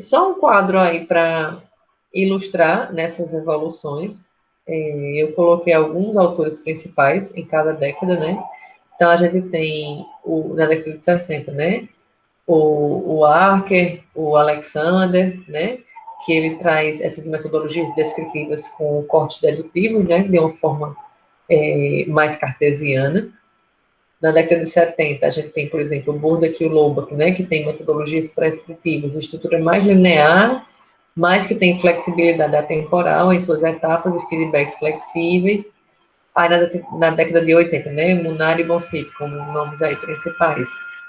Speaker 1: Só um quadro aí para ilustrar nessas evoluções. Eu coloquei alguns autores principais em cada década, né? Então, a gente tem, na década de 60, né? O Archer, o Alexander, né? Que ele traz essas metodologias descritivas com corte dedutivo, né? De uma forma mais cartesiana. Na década de 70, a gente tem, por exemplo, o Burdak e o Loback, né? Que tem metodologias prescritivas, estrutura mais linear, mas que tem flexibilidade atemporal em suas etapas e feedbacks flexíveis. Aí, na década de 80, né, Munari e Boncic, como nomes aí principais.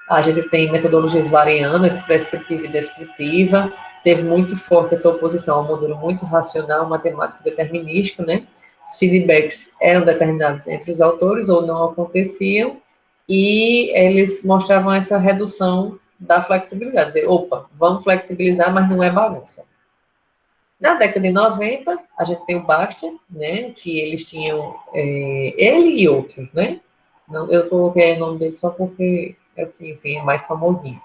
Speaker 1: A gente tem metodologias variando entre prescritiva e descritiva. Teve muito forte essa oposição ao modelo muito racional, matemático determinístico, né? Os feedbacks eram determinados entre os autores ou não aconteciam, e eles mostravam essa redução da flexibilidade. Dizer, opa, vamos flexibilizar, mas não é bagunça. Na década de 90, a gente tem o Bakhtin, né, que eles tinham, ele e outros, né, não, eu coloquei o nome dele só porque é o que assim, é mais famosinho.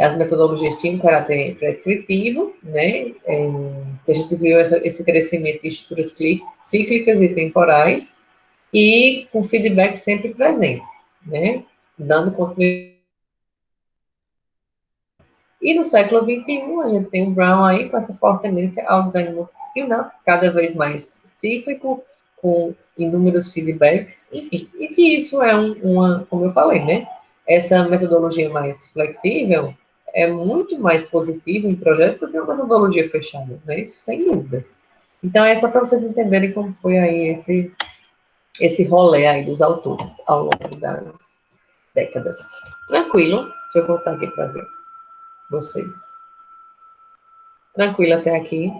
Speaker 1: As metodologias tinham um caráter prescritivo, né, que a gente viu esse crescimento de estruturas cíclicas e temporais, e com feedback sempre presentes, né, dando continuidade. E no século XXI, a gente tem o Brown aí com essa forte tendência ao design multidisciplinar, cada vez mais cíclico, com inúmeros feedbacks, enfim. E que isso é como eu falei, né? Essa metodologia mais flexível é muito mais positiva em projetos do que uma metodologia fechada, né? Isso sem dúvidas. Então, é só para vocês entenderem como foi aí esse rolê aí dos autores ao longo das décadas. Tranquilo? Deixa eu voltar aqui para ver vocês. Tranquilo até aqui?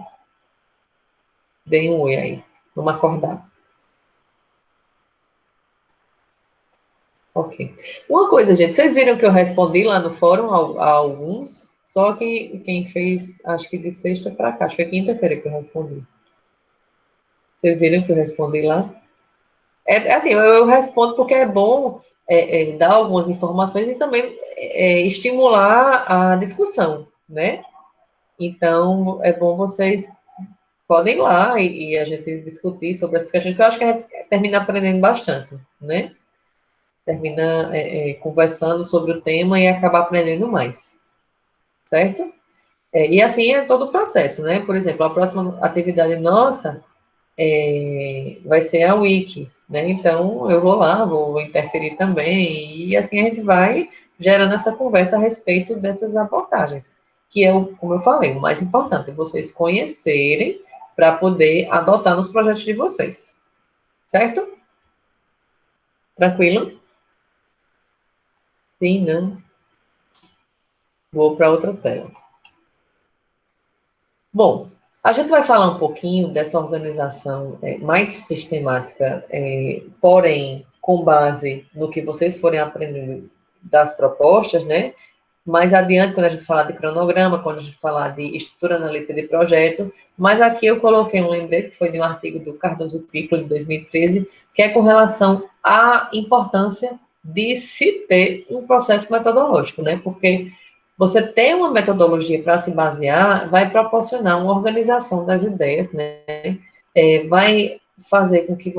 Speaker 1: Deem um oi aí. Vamos acordar. Ok. Uma coisa, gente, vocês viram que eu respondi lá no fórum a alguns, só que quem fez, acho que de sexta para cá, acho que foi quinta-feira que eu respondi. Vocês viram que eu respondi lá? Assim, eu respondo porque é bom dar algumas informações e também estimular a discussão, né? Então, é bom vocês podem ir lá e a gente discutir sobre essas questões, que eu acho que a gente termina aprendendo bastante, né? Termina conversando sobre o tema e acaba aprendendo mais, certo? E assim é todo o processo, né? Por exemplo, a próxima atividade nossa vai ser a Wiki, né? Então, eu vou lá, vou interferir também, e assim a gente vai gerando essa conversa a respeito dessas abordagens, que é, como eu falei, o mais importante, vocês conhecerem para poder adotar nos projetos de vocês, certo? Tranquilo? Sim, não? Vou para outra tela. Bom, a gente vai falar um pouquinho dessa organização mais sistemática, porém, com base no que vocês forem aprendendo das propostas, né? Mais adiante, quando a gente falar de cronograma, quando a gente falar de estrutura analítica de projeto, mas aqui eu coloquei um lembrete, que foi de um artigo do Cardoso Piccolo, de 2013, que é com relação à importância de se ter um processo metodológico, né? Porque você ter uma metodologia para se basear vai proporcionar uma organização das ideias, né? Vai fazer com que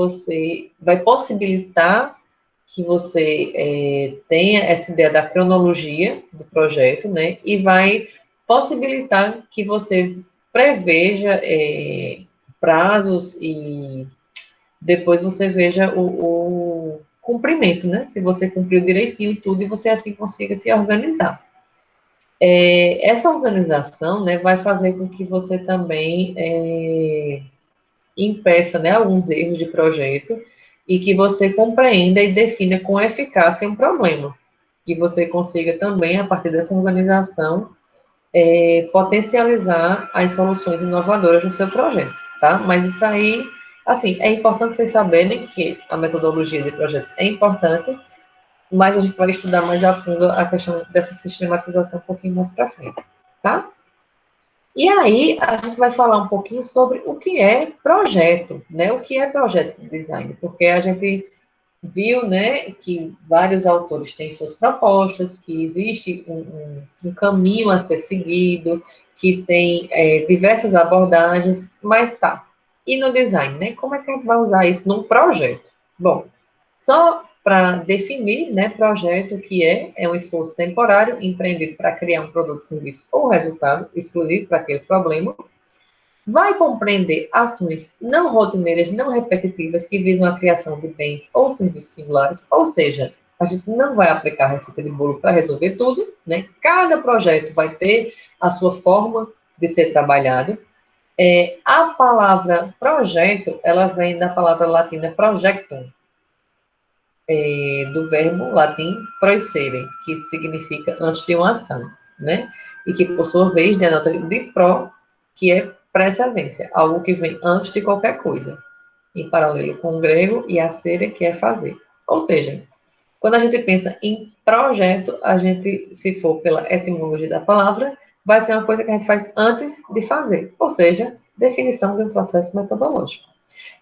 Speaker 1: vai possibilitar que você tenha essa ideia da cronologia do projeto, né? E vai possibilitar que você preveja prazos e depois você veja o cumprimento, né? Se você cumpriu direitinho tudo e você assim consiga se organizar. Essa organização, né, vai fazer com que você também impeça, né, alguns erros de projeto e que você compreenda e defina com eficácia um problema. Que você consiga também, a partir dessa organização, potencializar as soluções inovadoras no seu projeto, tá? Mas isso aí Assim, é importante vocês saberem que a metodologia de projeto é importante, mas a gente vai estudar mais a fundo a questão dessa sistematização um pouquinho mais para frente, tá? E aí, a gente vai falar um pouquinho sobre o que é projeto, né? O que é projeto de design, porque a gente viu, né, que vários autores têm suas propostas, que existe um caminho a ser seguido, que tem diversas abordagens, mas tá. E no design, né? Como é que a gente vai usar isso num projeto? Bom, só para definir, né, projeto que é um esforço temporário empreendido para criar um produto, serviço ou resultado exclusivo para aquele problema, vai compreender ações não rotineiras, não repetitivas, que visam a criação de bens ou serviços singulares, ou seja, a gente não vai aplicar a receita de bolo para resolver tudo, né? Cada projeto vai ter a sua forma de ser trabalhado. A palavra projeto, ela vem da palavra latina projectum, do verbo latim proicere, que significa antes de uma ação, né? E que, por sua vez, denota de pro, que é precedência, algo que vem antes de qualquer coisa, em paralelo com o grego e a sere, que é fazer. Ou seja, quando a gente pensa em projeto, a gente, se for pela etimologia da palavra, vai ser uma coisa que a gente faz antes de fazer, ou seja, definição de um processo metodológico.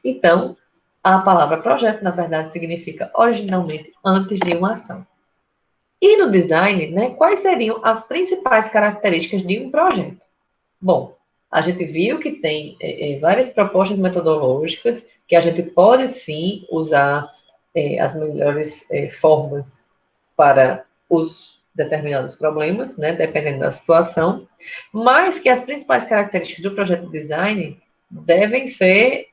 Speaker 1: Então, a palavra projeto, na verdade, significa originalmente antes de uma ação. E no design, né, quais seriam as principais características de um projeto? Bom, a gente viu que tem várias propostas metodológicas que a gente pode sim usar as melhores formas para os determinados problemas, né, dependendo da situação, mas que as principais características do projeto de design devem ser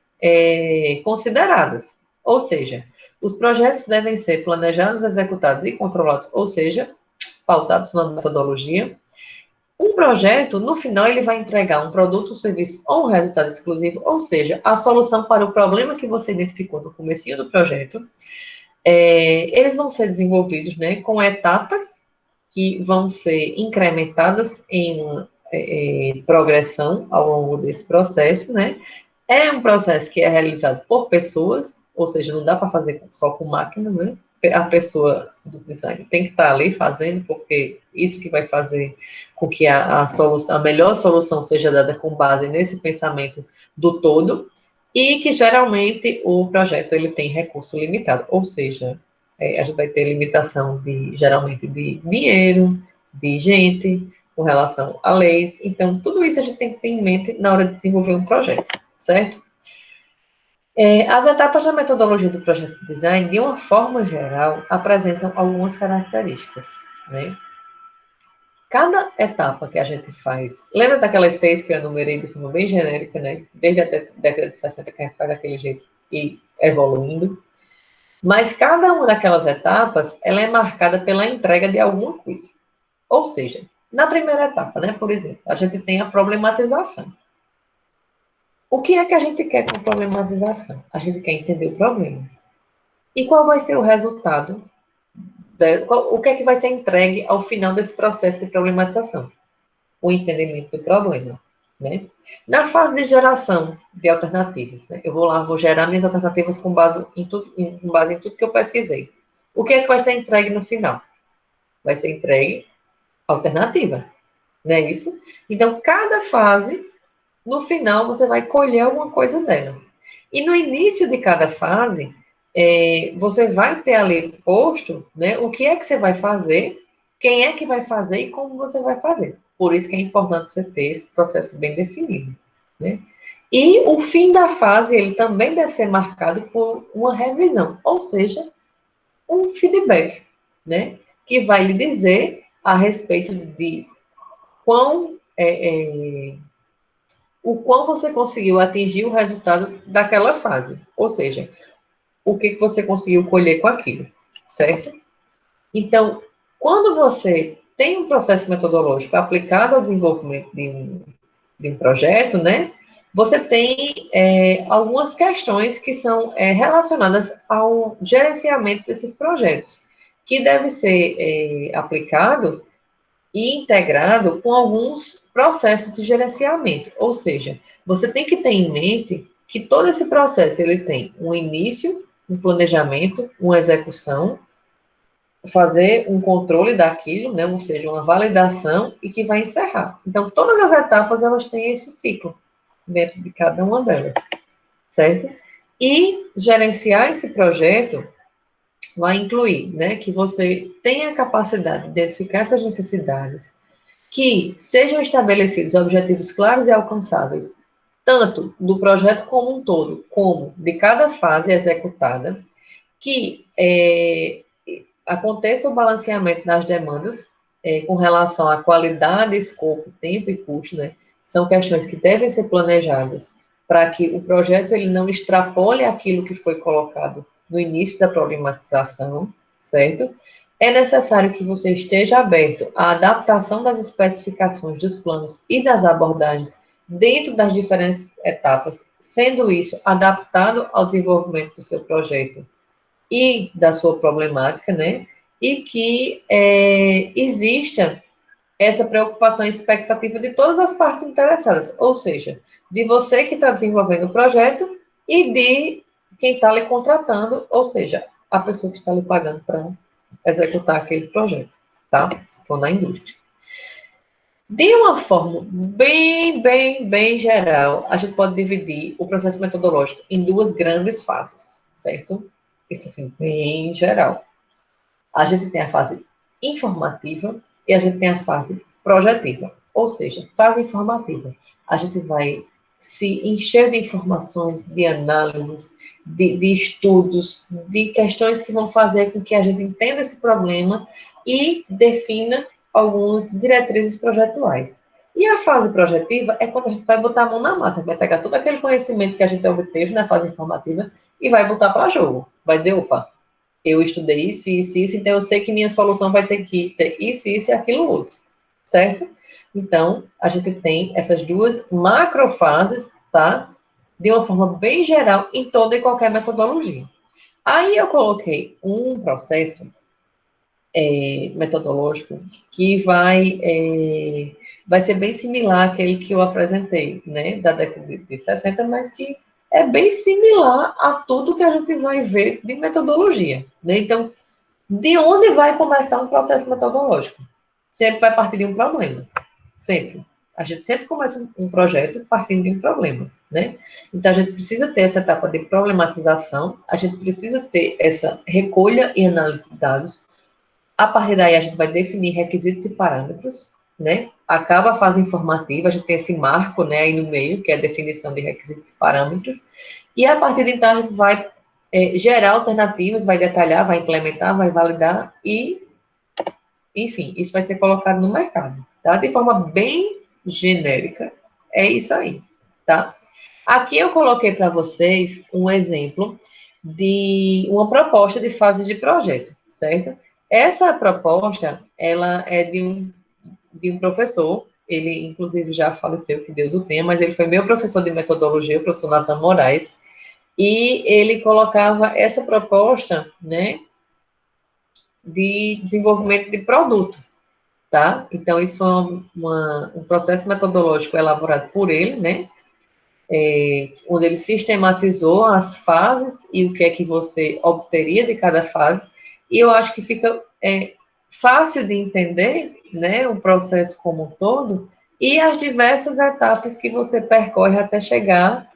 Speaker 1: consideradas. Ou seja, os projetos devem ser planejados, executados e controlados, ou seja, pautados na metodologia. Um projeto, no final, ele vai entregar um produto, um serviço ou um resultado exclusivo, ou seja, a solução para o problema que você identificou no comecinho do projeto. Eles vão ser desenvolvidos, né, com etapas que vão ser incrementadas em uma progressão ao longo desse processo, né? É um processo que é realizado por pessoas, ou seja, não dá para fazer só com máquina, né? A pessoa do design tem que estar ali fazendo, porque isso que vai fazer com que a melhor solução seja dada com base nesse pensamento do todo, e que geralmente o projeto ele tem recurso limitado, ou seja, a gente vai ter limitação geralmente de dinheiro, de gente, com relação a leis. Então, tudo isso a gente tem que ter em mente na hora de desenvolver um projeto, certo? As etapas da metodologia do projeto de design, de uma forma geral, apresentam algumas características, né? Cada etapa que a gente faz, lembra daquelas 6 que eu enumerei de forma bem genérica, né? Desde a década de 60 que a gente faz daquele jeito e evoluindo. Mas cada uma daquelas etapas, ela é marcada pela entrega de alguma coisa. Ou seja, na primeira etapa, né, por exemplo, a gente tem a problematização. O que é que a gente quer com a problematização? A gente quer entender o problema. E qual vai ser o resultado? O que é que vai ser entregue ao final desse processo de problematização? O entendimento do problema, né? Na fase de geração de alternativas, né? Eu vou gerar minhas alternativas com base em tudo que eu pesquisei. O que é que vai ser entregue no final? Vai ser entregue alternativa, não é isso? Então, cada fase, no final, você vai colher alguma coisa dela. E no início de cada fase, você vai ter ali posto, né, o que é que você vai fazer, quem é que vai fazer e como você vai fazer. Por isso que é importante você ter esse processo bem definido, né? E o fim da fase, ele também deve ser marcado por uma revisão, ou seja, um feedback, né? Que vai lhe dizer a respeito de o quão você conseguiu atingir o resultado daquela fase. Ou seja, o que você conseguiu colher com aquilo, certo? Então, quando você tem um processo metodológico aplicado ao desenvolvimento de um projeto, né? Você tem algumas questões que são relacionadas ao gerenciamento desses projetos, que deve ser aplicado e integrado com alguns processos de gerenciamento. Ou seja, você tem que ter em mente que todo esse processo ele tem um início, um planejamento, uma execução, fazer um controle daquilo, né, ou seja, uma validação e que vai encerrar. Então, todas as etapas elas têm esse ciclo dentro de cada uma delas, certo? E gerenciar esse projeto vai incluir, né, que você tenha a capacidade de identificar essas necessidades, que sejam estabelecidos objetivos claros e alcançáveis, tanto do projeto como um todo, como de cada fase executada, que aconteça o balanceamento das demandas com relação à qualidade, escopo, tempo e custo, né? São questões que devem ser planejadas para que o projeto ele não extrapole aquilo que foi colocado no início da problematização, certo? É necessário que você esteja aberto à adaptação das especificações dos planos e das abordagens dentro das diferentes etapas, sendo isso adaptado ao desenvolvimento do seu projeto e da sua problemática, né? E que exista essa preocupação e expectativa de todas as partes interessadas, ou seja, de você que está desenvolvendo o projeto e de quem está lhe contratando, ou seja, a pessoa que está lhe pagando para executar aquele projeto, tá? Se for na indústria. De uma forma bem geral, a gente pode dividir o processo metodológico em duas grandes fases, certo? Isso assim, bem geral. A gente tem a fase informativa e a gente tem a fase projetiva. Ou seja, fase informativa. A gente vai se encher de informações, de análises, de estudos, de questões que vão fazer com que a gente entenda esse problema e defina algumas diretrizes projetuais. E a fase projetiva é quando a gente vai botar a mão na massa, vai pegar todo aquele conhecimento que a gente obteve na fase informativa e vai botar para jogo. Vai dizer, opa, eu estudei isso, então eu sei que minha solução vai ter que ter isso e aquilo outro, certo? Então, a gente tem essas duas macrofases, tá? De uma forma bem geral em toda e qualquer metodologia. Aí eu coloquei um processo metodológico que vai ser bem similar àquele que eu apresentei, né? Da década de 60, mas que é bem similar a tudo que a gente vai ver de metodologia, né? Então, de onde vai começar um processo metodológico? Sempre vai partir de um problema. Sempre. A gente sempre começa um projeto partindo de um problema, né? Então, a gente precisa ter essa etapa de problematização, a gente precisa ter essa recolha e análise de dados. A partir daí, a gente vai definir requisitos e parâmetros, né? Acaba a fase informativa, a gente tem esse marco, né, aí no meio, que é a definição de requisitos e parâmetros. E a partir de então, a gente vai gerar alternativas, vai detalhar, vai implementar, vai validar e, enfim, isso vai ser colocado no mercado, tá? De forma bem genérica, é isso aí, tá? Aqui eu coloquei para vocês um exemplo de uma proposta de fase de projeto, certo? Essa proposta, ela é de um professor, ele inclusive já faleceu, que Deus o tenha, mas ele foi meu professor de metodologia, o professor Nathan Moraes, e ele colocava essa proposta, né, de desenvolvimento de produto, tá? Então, isso foi um processo metodológico elaborado por ele, né, onde ele sistematizou as fases e o que é que você obteria de cada fase, e eu acho que fica fácil de entender, né, o processo como um todo, e as diversas etapas que você percorre até chegar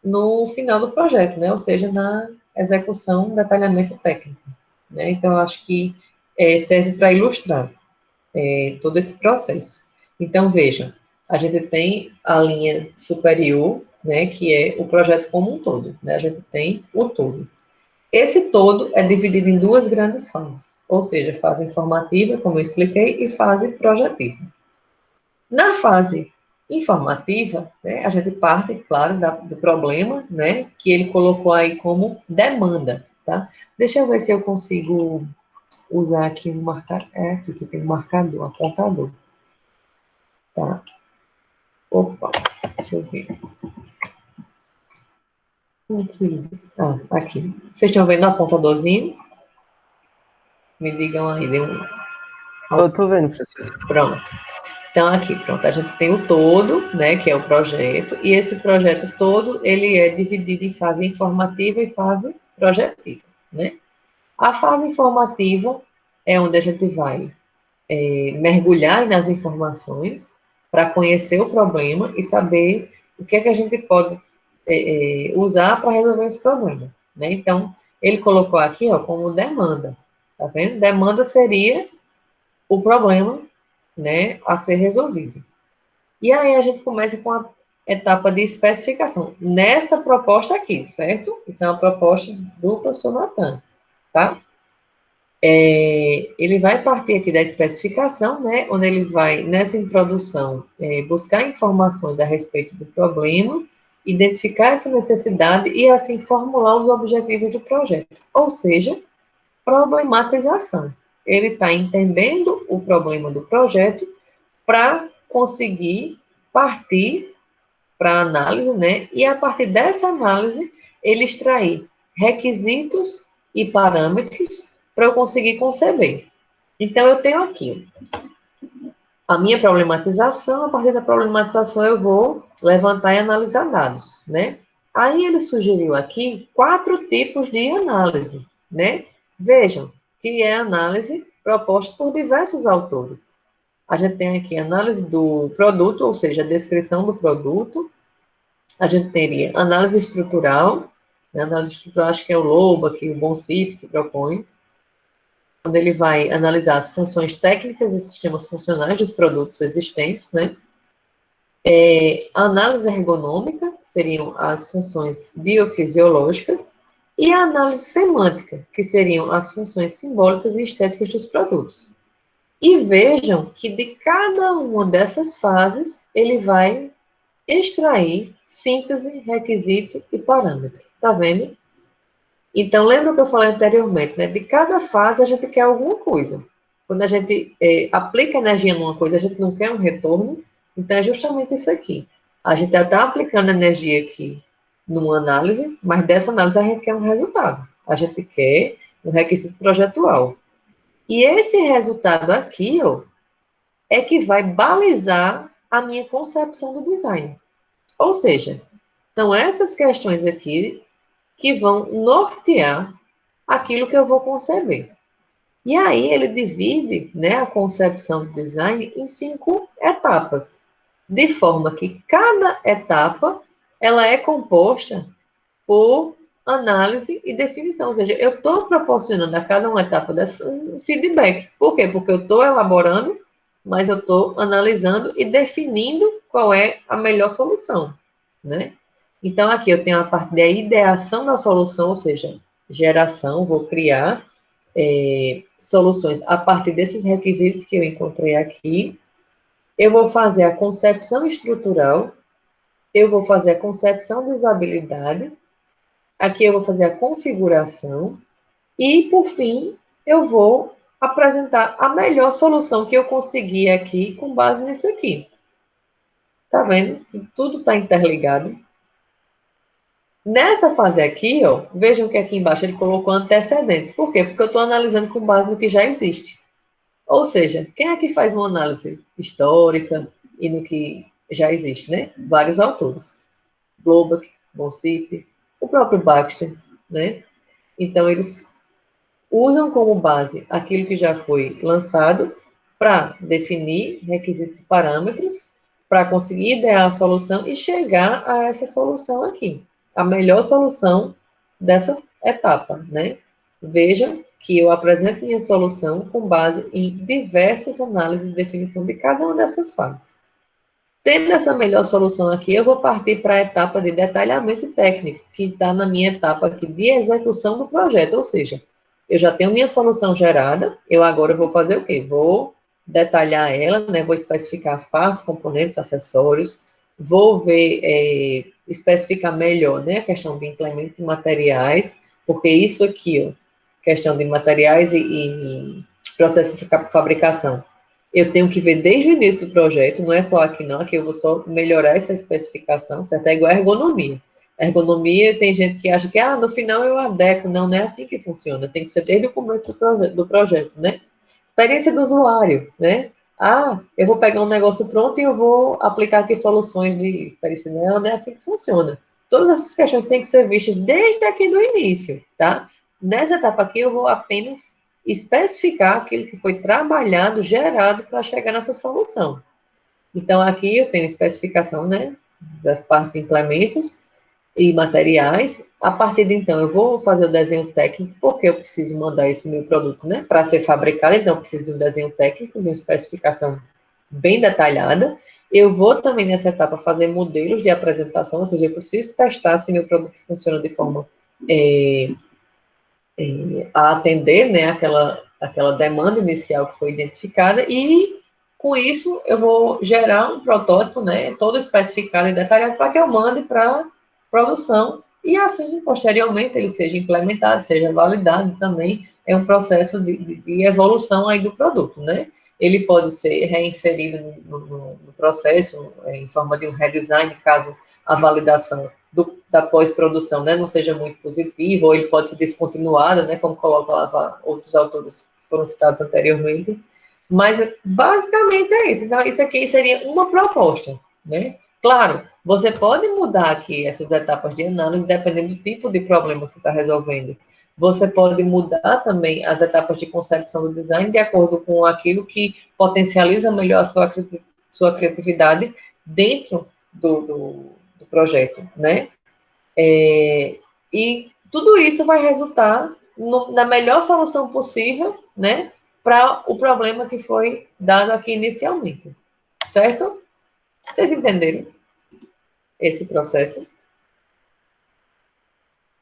Speaker 1: no final do projeto, né, ou seja, na execução, detalhamento técnico, né, então eu acho que serve para ilustrar todo esse processo. Então, veja, a gente tem a linha superior, né, que é o projeto como um todo, né, a gente tem o todo. Esse todo é dividido em duas grandes fases, ou seja, fase informativa, como eu expliquei, e fase projetiva. Na fase informativa, né, a gente parte, claro, do problema, né, que ele colocou aí como demanda, tá? Deixa eu ver se eu consigo usar aqui um marcador, aqui que tem um marcador, apontador. Tá. Opa, deixa eu ver. Aqui. Vocês estão vendo o apontadorzinho? Me digam aí.
Speaker 3: Eu tô vendo, professor.
Speaker 1: Pronto. Então, aqui, pronto, a gente tem o todo, né, que é o projeto, e esse projeto todo, ele é dividido em fase informativa e fase projetiva, né? A fase informativa é onde a gente vai mergulhar nas informações para conhecer o problema e saber o que é que a gente pode usar para resolver esse problema, né? Então, ele colocou aqui, ó, como demanda, tá vendo? Demanda seria o problema, né, a ser resolvido. E aí a gente começa com a etapa de especificação. Nessa proposta aqui, certo? Isso é uma proposta do professor Natan, tá? Ele vai partir aqui da especificação, né, onde ele vai, nessa introdução, buscar informações a respeito do problema, identificar essa necessidade e, assim, formular os objetivos do projeto. Ou seja, problematização. Ele está entendendo o problema do projeto para conseguir partir para a análise, né, e, a partir dessa análise, ele extrair requisitos e parâmetros para eu conseguir conceber. Então, eu tenho aqui a minha problematização, a partir da problematização eu vou levantar e analisar dados, né? Aí ele sugeriu aqui 4 tipos de análise, né? Vejam, que é a análise proposta por diversos autores. A gente tem aqui a análise do produto, ou seja, a descrição do produto. A gente teria análise estrutural, né? Análise estrutural acho que é o Lobo, aqui, o Boncipe que propõe, onde ele vai analisar as funções técnicas e sistemas funcionais dos produtos existentes, né? A análise ergonômica, seriam as funções biofisiológicas, e a análise semântica, que seriam as funções simbólicas e estéticas dos produtos. E vejam que de cada uma dessas fases, ele vai extrair síntese, requisito e parâmetro. Tá vendo? Então, lembra o que eu falei anteriormente, né? De cada fase a gente quer alguma coisa. Quando a gente aplica energia numa coisa, a gente não quer um retorno. Então, é justamente isso aqui. A gente está aplicando energia aqui numa análise, mas dessa análise a gente quer um resultado. A gente quer um requisito projetual. E esse resultado aqui, ó, é que vai balizar a minha concepção do design. Ou seja, são essas questões aqui que vão nortear aquilo que eu vou conceber. E aí ele divide, né, a concepção do design em 5 etapas, de forma que cada etapa ela é composta por análise e definição. Ou seja, eu estou proporcionando a cada uma etapa dessa um feedback. Por quê? Porque eu estou elaborando, mas eu estou analisando e definindo qual é a melhor solução, né? Então, aqui eu tenho a parte da ideação da solução, ou seja, geração, vou criar soluções a partir desses requisitos que eu encontrei aqui. Eu vou fazer a concepção estrutural, eu vou fazer a concepção de usabilidade, aqui eu vou fazer a configuração, e, por fim, eu vou apresentar a melhor solução que eu conseguir aqui com base nisso aqui. Tá vendo? Tudo está interligado. Nessa fase aqui, ó, vejam que aqui embaixo ele colocou antecedentes. Por quê? Porque eu estou analisando com base no que já existe. Ou seja, quem é que faz uma análise histórica e no que já existe, né? Vários autores. Globach, Boncipe, o próprio Baxter, né? Então, eles usam como base aquilo que já foi lançado para definir requisitos e parâmetros, para conseguir idear a solução e chegar a essa solução aqui. A melhor solução dessa etapa, né? Vejam que eu apresento minha solução com base em diversas análises de definição de cada uma dessas fases. Tendo essa melhor solução aqui, eu vou partir para a etapa de detalhamento técnico, que está na minha etapa aqui de execução do projeto, ou seja, eu já tenho minha solução gerada, eu agora vou fazer o quê? Vou detalhar ela, né? Vou especificar as partes, componentes, acessórios, vou ver, especificar melhor, né, a questão de implementos e materiais, porque isso aqui, ó, questão de materiais e processo de fabricação, eu tenho que ver desde o início do projeto, não é só aqui não, aqui eu vou só melhorar essa especificação, certo? É igual a ergonomia. A ergonomia, tem gente que acha que, no final eu adequo. Não, não é assim que funciona. Tem que ser desde o começo do projeto, né? Experiência do usuário, né? Eu vou pegar um negócio pronto e eu vou aplicar aqui soluções de experiência. Não é assim que funciona. Todas essas questões têm que ser vistas desde aqui do início, tá? Nessa etapa aqui, eu vou apenas especificar aquilo que foi trabalhado, gerado para chegar nessa solução. Então, aqui eu tenho especificação, né, das partes implementos e materiais. A partir de então, eu vou fazer o desenho técnico, porque eu preciso mandar esse meu produto, né, para ser fabricado. Então, eu preciso de um desenho técnico, de uma especificação bem detalhada. Eu vou também, nessa etapa, fazer modelos de apresentação, ou seja, eu preciso testar se meu produto funciona de forma a atender, né, aquela demanda inicial que foi identificada, e com isso eu vou gerar um protótipo, né, todo especificado e detalhado para que eu mande para produção e assim, posteriormente, ele seja implementado, seja validado também. É um processo de evolução aí do produto, né? Ele pode ser reinserido no processo em forma de um redesign, caso a validação da pós-produção, né, não seja muito positiva, ou ele pode ser descontinuado, né, como coloca lá outros autores que foram citados anteriormente. Mas, basicamente, é isso. Então, isso aqui seria uma proposta, né? Claro, você pode mudar aqui essas etapas de análise, dependendo do tipo de problema que você está resolvendo. Você pode mudar também as etapas de concepção do design de acordo com aquilo que potencializa melhor a sua criatividade dentro do projeto, né? E tudo isso vai resultar na melhor solução possível, né, para o problema que foi dado aqui inicialmente, certo? Vocês entenderam esse processo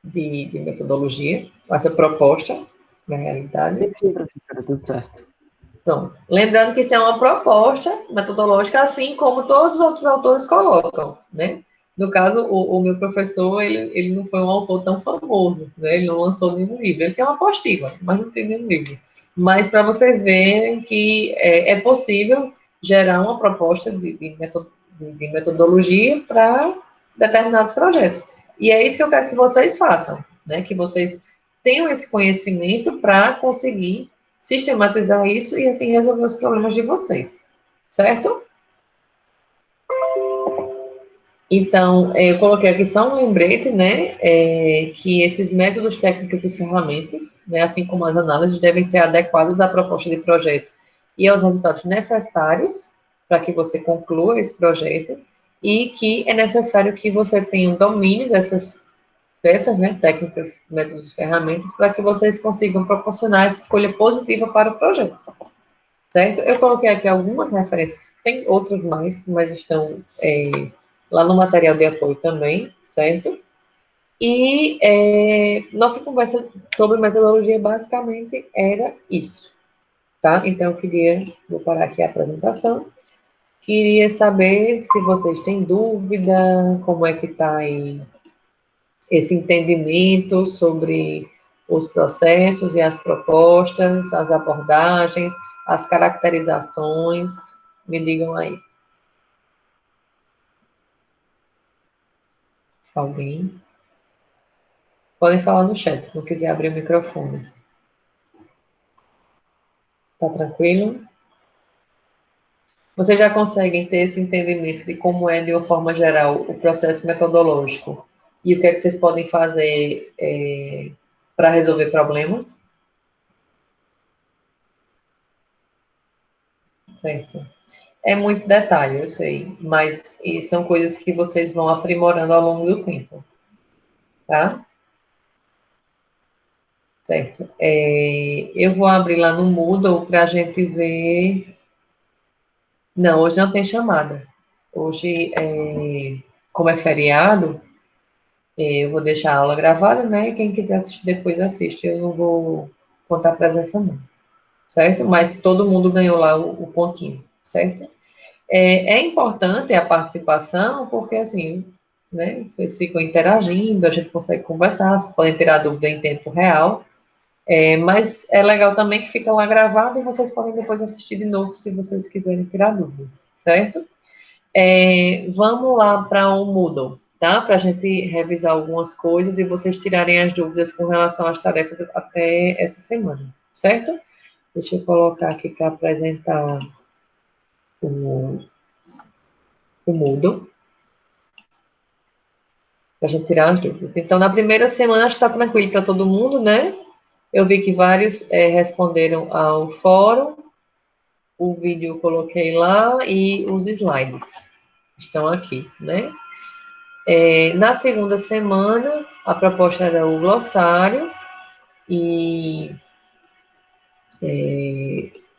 Speaker 1: de metodologia, essa proposta, na realidade?
Speaker 3: Sim, professora, tudo certo.
Speaker 1: Então, lembrando que isso é uma proposta metodológica, assim como todos os outros autores colocam, né? No caso, o meu professor, ele não foi um autor tão famoso, né? Ele não lançou nenhum livro. Ele tem uma apostila, mas não tem nenhum livro. Mas para vocês verem que é possível gerar uma proposta de metodologia para determinados projetos. E é isso que eu quero que vocês façam, né? Que vocês tenham esse conhecimento para conseguir sistematizar isso e assim resolver os problemas de vocês, certo? Então, eu coloquei aqui só um lembrete, né, que esses métodos técnicos e ferramentas, né, assim como as análises, devem ser adequados à proposta de projeto e aos resultados necessários para que você conclua esse projeto, e que é necessário que você tenha um domínio dessas, né, técnicas, métodos e ferramentas, para que vocês consigam proporcionar essa escolha positiva para o projeto, certo? Eu coloquei aqui algumas referências, tem outras mais, mas estão lá no material de apoio também, certo? E nossa conversa sobre metodologia basicamente era isso, tá? Então, vou parar aqui a apresentação. Queria saber se vocês têm dúvida, como é que está aí esse entendimento sobre os processos e as propostas, as abordagens, as caracterizações. Me digam aí. Alguém? Podem falar no chat, se não quiser abrir o microfone. Tá tranquilo? Vocês já conseguem ter esse entendimento de como é, de uma forma geral, o processo metodológico e o que é que vocês podem fazer para resolver problemas? Certo. É muito detalhe, eu sei, mas são coisas que vocês vão aprimorando ao longo do tempo, tá? Certo. Eu vou abrir lá no Moodle para a gente ver. Não, hoje não tem chamada. Hoje, como é feriado, eu vou deixar a aula gravada, né? E quem quiser assistir depois assiste. Eu não vou contar a presença, não. Certo? Mas todo mundo ganhou lá o pontinho, certo? É importante a participação, porque assim, né? Vocês ficam interagindo, a gente consegue conversar, vocês podem tirar dúvida em tempo real. Mas é legal também que fica lá gravado e vocês podem depois assistir de novo se vocês quiserem tirar dúvidas, certo? Vamos lá para o Moodle, tá? Para a gente revisar algumas coisas e vocês tirarem as dúvidas com relação às tarefas até essa semana, certo? Deixa eu colocar aqui para apresentar o Moodle, para a gente tirar as dúvidas. Então, na primeira semana, acho que está tranquilo para todo mundo, né? Eu vi que vários responderam ao fórum, o vídeo eu coloquei lá e os slides estão aqui, né? Na segunda semana, a proposta era o glossário e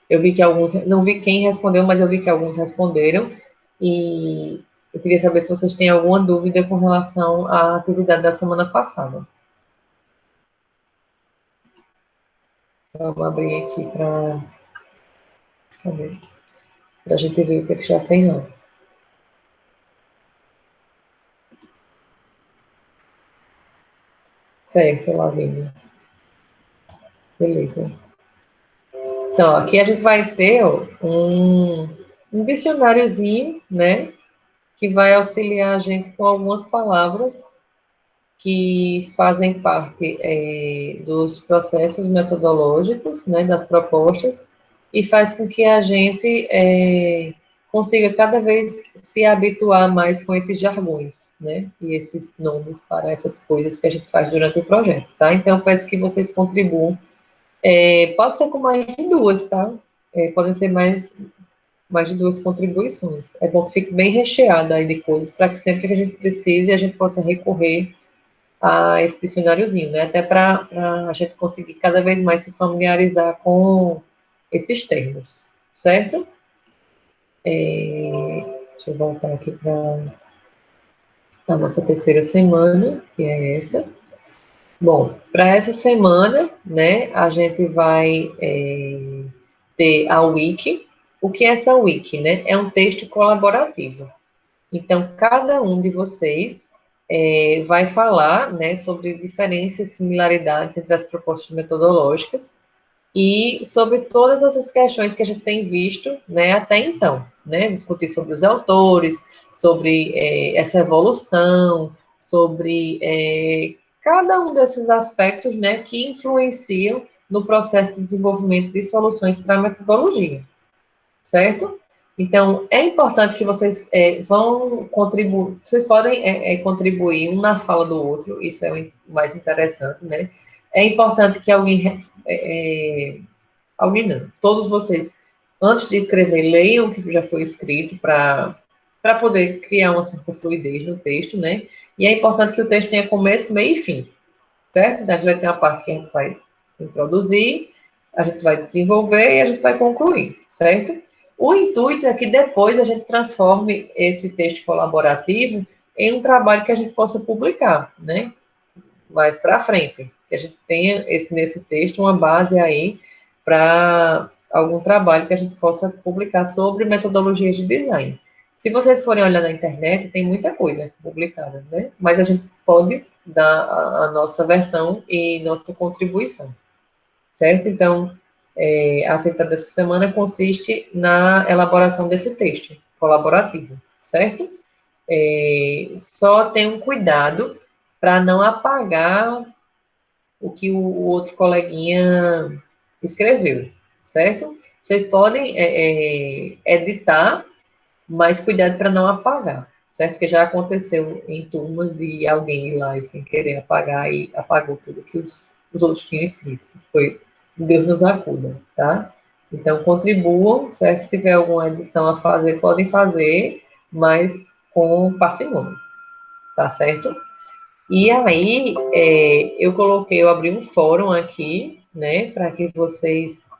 Speaker 1: eu vi que alguns, não vi quem respondeu, mas eu vi que alguns responderam e eu queria saber se vocês têm alguma dúvida com relação à atividade da semana passada. Vamos abrir aqui para a gente ver o que já tem lá. Certo, Lavínia. Beleza. Então, aqui a gente vai ter ó, um dicionáriozinho, né? Que vai auxiliar a gente com algumas palavras que fazem parte dos processos metodológicos, né, das propostas, e faz com que a gente consiga cada vez se habituar mais com esses jargões, né, e esses nomes para essas coisas que a gente faz durante o projeto, tá? Então, eu peço que vocês contribuam. Pode ser com mais de duas, tá? Podem ser mais de duas contribuições. É bom que fique bem recheado aí de coisas, para que sempre que a gente precise, a gente possa recorrer a esse dicionáriozinho, né? Até para a gente conseguir cada vez mais se familiarizar com esses termos, certo? Deixa eu voltar aqui para a nossa terceira semana, que é essa. Bom, para essa semana, né, a gente vai ter a wiki. O que é essa wiki, né? É um texto colaborativo. Então, cada um de vocês vai falar, né, sobre diferenças e similaridades entre as propostas metodológicas e sobre todas essas questões que a gente tem visto, né, até então, né, discutir sobre os autores, sobre essa evolução, sobre cada um desses aspectos, né, que influenciam no processo de desenvolvimento de soluções para a metodologia, certo? Então, é importante que vocês vão contribuir, vocês podem contribuir um na fala do outro, isso é o mais interessante, né? É importante que alguém não, todos vocês, antes de escrever, leiam o que já foi escrito para poder criar uma certa fluidez no texto, né? E é importante que o texto tenha começo, meio e fim, certo? Então, a gente vai ter uma parte que a gente vai introduzir, a gente vai desenvolver e a gente vai concluir, certo? O intuito é que depois a gente transforme esse texto colaborativo em um trabalho que a gente possa publicar, né? Mais para frente, que a gente tenha nesse texto uma base aí para algum trabalho que a gente possa publicar sobre metodologias de design. Se vocês forem olhar na internet, tem muita coisa publicada, né? Mas a gente pode dar a nossa versão e nossa contribuição, certo? Então, a atividade dessa semana consiste na elaboração desse texto colaborativo, certo? Só tenham cuidado para não apagar o que o outro coleguinha escreveu, certo? Vocês podem editar, mas cuidado para não apagar, certo? Porque já aconteceu em turmas de alguém ir lá e sem querer apagar e apagou tudo que os outros tinham escrito. Foi Deus nos acuda, tá? Então, contribuam, certo? Se tiver alguma edição a fazer, podem fazer, mas com parcimônia, tá certo? E aí, eu abri um fórum aqui, né, para que vocês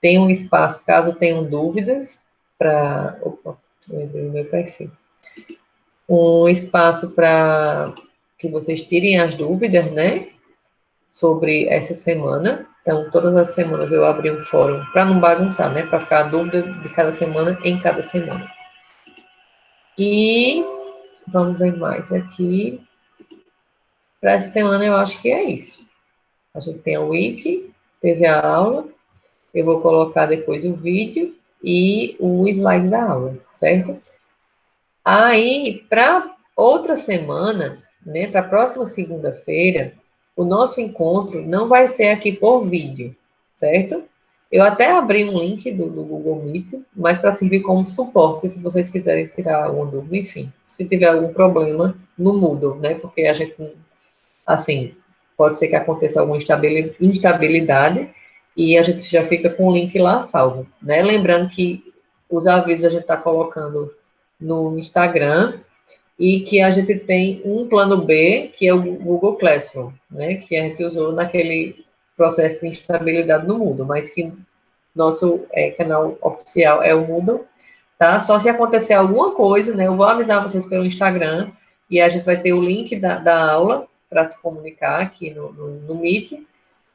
Speaker 1: tenham um espaço, caso tenham dúvidas, para. Opa, eu abri o meu perfil. Um espaço para que vocês tirem as dúvidas, né, sobre essa semana. Então, todas as semanas eu abri um fórum para não bagunçar, né, para ficar a dúvida de cada semana em cada semana. E vamos ver mais aqui. Para essa semana eu acho que é isso. A gente tem a wiki, teve a aula, eu vou colocar depois o vídeo e o slide da aula, certo? Aí, para outra semana, né, para a próxima segunda-feira, o nosso encontro não vai ser aqui por vídeo, certo? Eu até abri um link do Google Meet, mas para servir como suporte, se vocês quiserem tirar alguma dúvida, enfim, se tiver algum problema no Moodle, né? Porque a gente, assim, pode ser que aconteça alguma instabilidade e a gente já fica com o link lá salvo, né? Lembrando que os avisos a gente está colocando no Instagram e que a gente tem um plano B, que é o Google Classroom, né? Que a gente usou naquele processo de instabilidade no Moodle, mas que nosso canal oficial é o Moodle, tá? Só se acontecer alguma coisa, né? Eu vou avisar vocês pelo Instagram e a gente vai ter o link da aula para se comunicar aqui no Meet,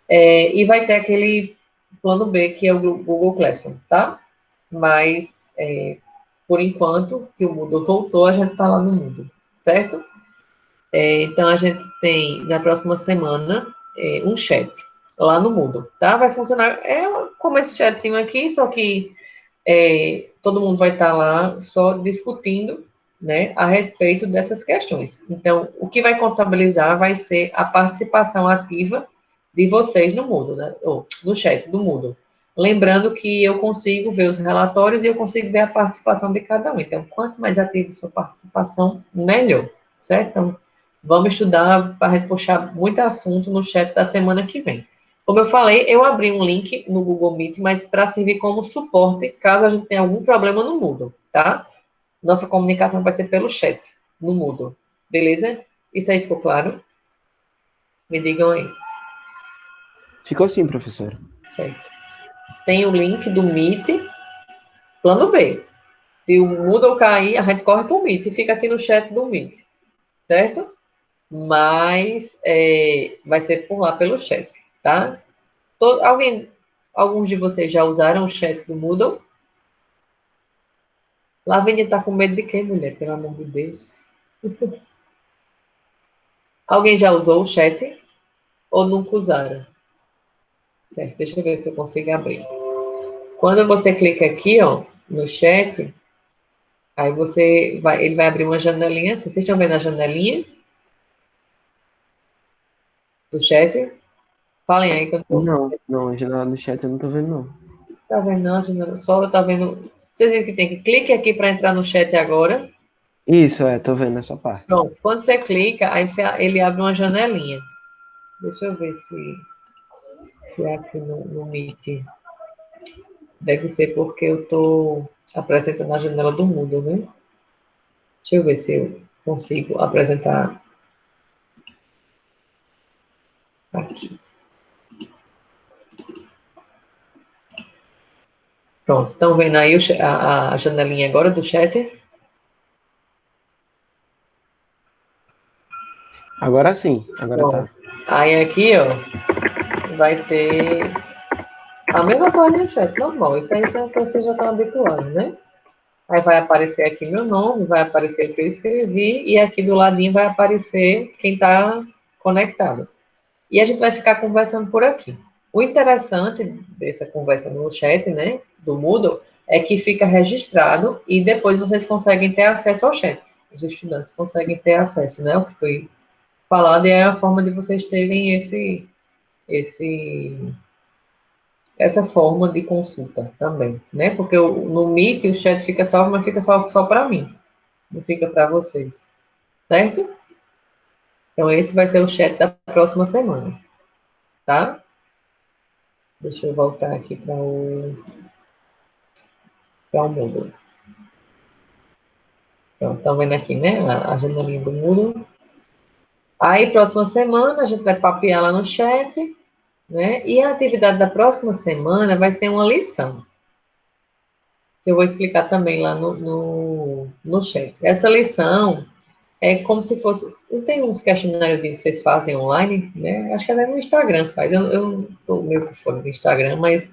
Speaker 1: e vai ter aquele plano B, que é o Google Classroom, tá? Mas, por enquanto, que o Moodle voltou, a gente está lá no Moodle, certo? Então, a gente tem, na próxima semana, um chat lá no Moodle, tá? Vai funcionar, como esse chatinho aqui, só que todo mundo vai estar lá só discutindo, né, a respeito dessas questões. Então, o que vai contabilizar vai ser a participação ativa de vocês no Moodle, né, ou no chat do Moodle. Lembrando que eu consigo ver os relatórios e eu consigo ver a participação de cada um. Então, quanto mais ativa a sua participação, melhor, certo? Então, vamos estudar para a gente puxar muito assunto no chat da semana que vem. Como eu falei, eu abri um link no Google Meet, mas para servir como suporte, caso a gente tenha algum problema no Moodle, tá? Nossa comunicação vai ser pelo chat, no Moodle. Beleza? Isso aí ficou claro? Me digam aí.
Speaker 3: Ficou sim, professora.
Speaker 1: Certo. Tem o link do Meet, plano B. Se o Moodle cair, a gente corre para o Meet e fica aqui no chat do Meet, certo? Mas vai ser por lá, pelo chat, tá? Alguns de vocês já usaram o chat do Moodle? Lavínia tá com medo de quem, mulher? Pelo amor de Deus. Alguém já usou o chat? Ou nunca usaram? Certo, deixa eu ver se eu consigo abrir. Quando você clica aqui, ó, no chat, aí ele vai abrir uma janelinha. Vocês estão vendo a janelinha do chat? Falem aí que eu tô...
Speaker 3: Não, a janela do chat eu não tô vendo, não.
Speaker 1: Tá vendo não, a janela? Só tá vendo... Vocês viram que tem que clique aqui para entrar no chat agora?
Speaker 3: Isso, tô vendo essa parte.
Speaker 1: Pronto, quando você clica, aí ele abre uma janelinha. Deixa eu ver se é aqui no Meet. Deve ser porque eu estou apresentando a janela do Moodle, né? Deixa eu ver se eu consigo apresentar aqui. Pronto, estão vendo aí a janelinha agora do chat?
Speaker 3: Agora sim, agora
Speaker 1: Bom,
Speaker 3: tá.
Speaker 1: aí aqui, ó, vai ter a mesma coisa no chat, normal. Isso aí vocês já estão habituados, né? Aí vai aparecer aqui meu nome, vai aparecer o que eu escrevi, e aqui do ladinho vai aparecer quem está conectado. E a gente vai ficar conversando por aqui. O interessante dessa conversa no chat, né, do Moodle, é que fica registrado e depois vocês conseguem ter acesso ao chat. Os estudantes conseguem ter acesso, né, ao que foi falado, e é a forma de vocês terem essa forma de consulta também, né? Porque no Meet o chat fica salvo, mas fica salvo só para mim, não fica para vocês, certo? Então esse vai ser o chat da próxima semana, tá? Deixa eu voltar aqui para o Moodle. Então, estão vendo aqui, né? A janelinha do Moodle. Aí, próxima semana, a gente vai papear lá no chat, né? E a atividade da próxima semana vai ser uma lição. Que eu vou explicar também lá no chat. Essa lição é como se fosse... Não tem uns questionários que vocês fazem online, né? Acho que até no Instagram faz. Eu estou meio por fora do Instagram, mas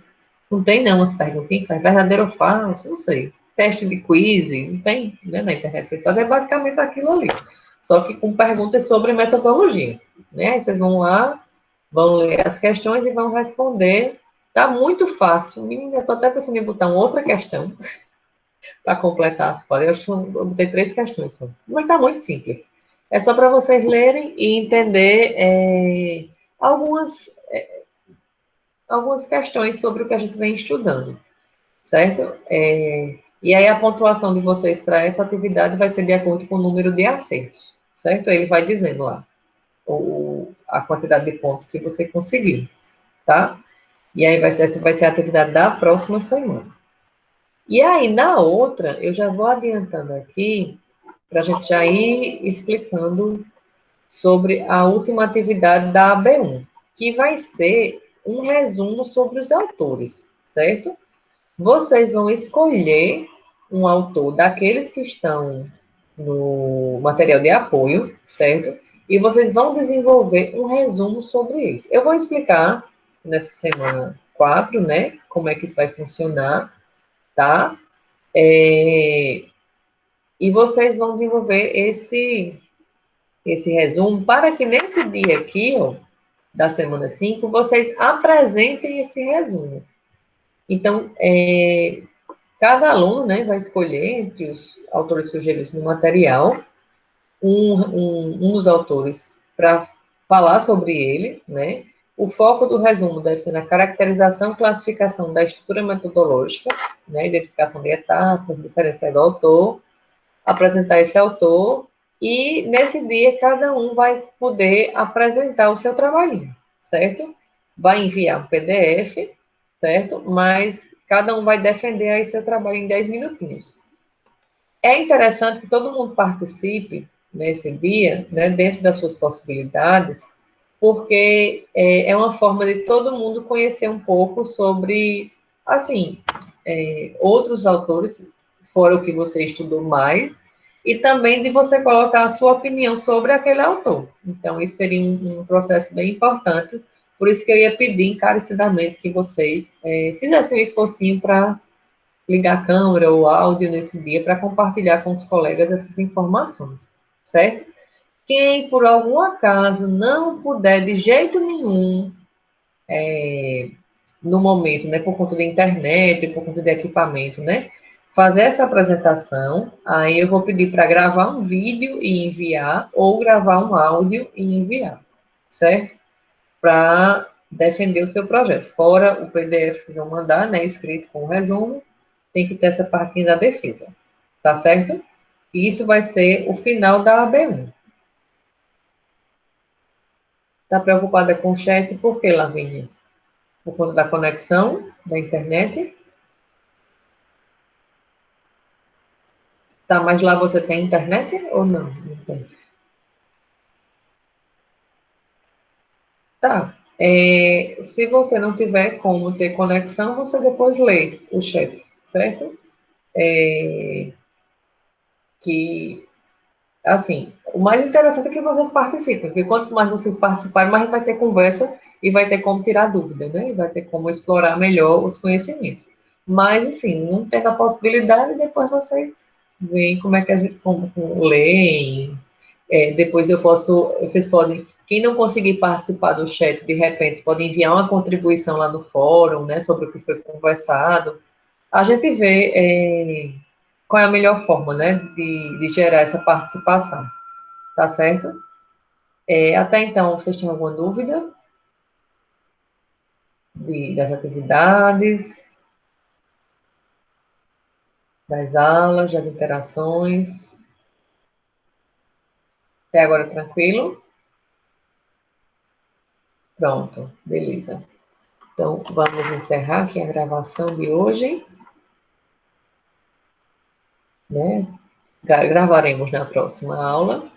Speaker 1: não tem não umas perguntinhas, faz verdadeiro ou falso, não sei. Teste de quiz, não tem, né, na internet vocês fazem, é basicamente aquilo ali. Só que com perguntas sobre metodologia, né? Aí vocês vão lá, vão ler as questões e vão responder. Tá muito fácil. Menina, eu tô até pensando em botar uma outra questão para completar. Eu acho que eu botei 3 questões só. Mas tá muito simples. É só para vocês lerem e entender algumas algumas questões sobre o que a gente vem estudando, certo? E aí a pontuação de vocês para essa atividade vai ser de acordo com o número de acertos, certo? Ele vai dizendo lá a quantidade de pontos que você conseguiu, tá? E aí essa vai ser a atividade da próxima semana. E aí, na outra, eu já vou adiantando aqui, para a gente já ir explicando sobre a última atividade da AB1, que vai ser um resumo sobre os autores, certo? Vocês vão escolher um autor daqueles que estão no material de apoio, certo? E vocês vão desenvolver um resumo sobre isso. Eu vou explicar nessa semana 4, né, como é que isso vai funcionar, tá? E vocês vão desenvolver esse resumo para que nesse dia aqui, ó, da semana 5, vocês apresentem esse resumo. Então, cada aluno, né, vai escolher entre os autores sugeridos no material um dos autores para falar sobre ele, né? O foco do resumo deve ser na caracterização e classificação da estrutura metodológica, né? Identificação de etapas, diferenciar do autor, apresentar esse autor, e nesse dia cada um vai poder apresentar o seu trabalhinho, certo? Vai enviar um PDF, certo? Mas cada um vai defender aí seu trabalho em 10 minutinhos. É interessante que todo mundo participe nesse dia, né, dentro das suas possibilidades, porque é uma forma de todo mundo conhecer um pouco sobre, assim, outros autores, fora o que você estudou mais, e também de você colocar a sua opinião sobre aquele autor. Então, isso seria um processo bem importante, por isso que eu ia pedir encarecidamente que vocês fizessem um esforcinho para ligar a câmera ou áudio nesse dia para compartilhar com os colegas essas informações, certo? Quem, por algum acaso, não puder de jeito nenhum, no momento, né, por conta da internet, por conta de equipamento, né, fazer essa apresentação, aí eu vou pedir para gravar um vídeo e enviar, ou gravar um áudio e enviar, certo? Para defender o seu projeto. Fora o PDF que vocês vão mandar, né, escrito com o resumo, tem que ter essa partinha da defesa, tá certo? E isso vai ser o final da AB1. Tá preocupada com o chat? Por que, Lavínia? Por conta da conexão da internet? Tá, mas lá você tem internet ou não? Não tem. Tá. Se você não tiver como ter conexão, você depois lê o chat, certo? Que assim, o mais interessante é que vocês participem, porque quanto mais vocês participarem, mais vai ter conversa e vai ter como tirar dúvida, né? E vai ter como explorar melhor os conhecimentos. Mas, assim, não tendo a possibilidade, depois vocês veem como é que a gente como leem. Depois vocês podem, quem não conseguir participar do chat, de repente, pode enviar uma contribuição lá no fórum, né, sobre o que foi conversado. A gente vê qual é a melhor forma, né, de gerar essa participação, tá certo? Até então, vocês tinham alguma dúvida das atividades, das aulas, das interações? Até agora, tranquilo? Pronto, beleza. Então, vamos encerrar aqui a gravação de hoje, né? Gravaremos na próxima aula.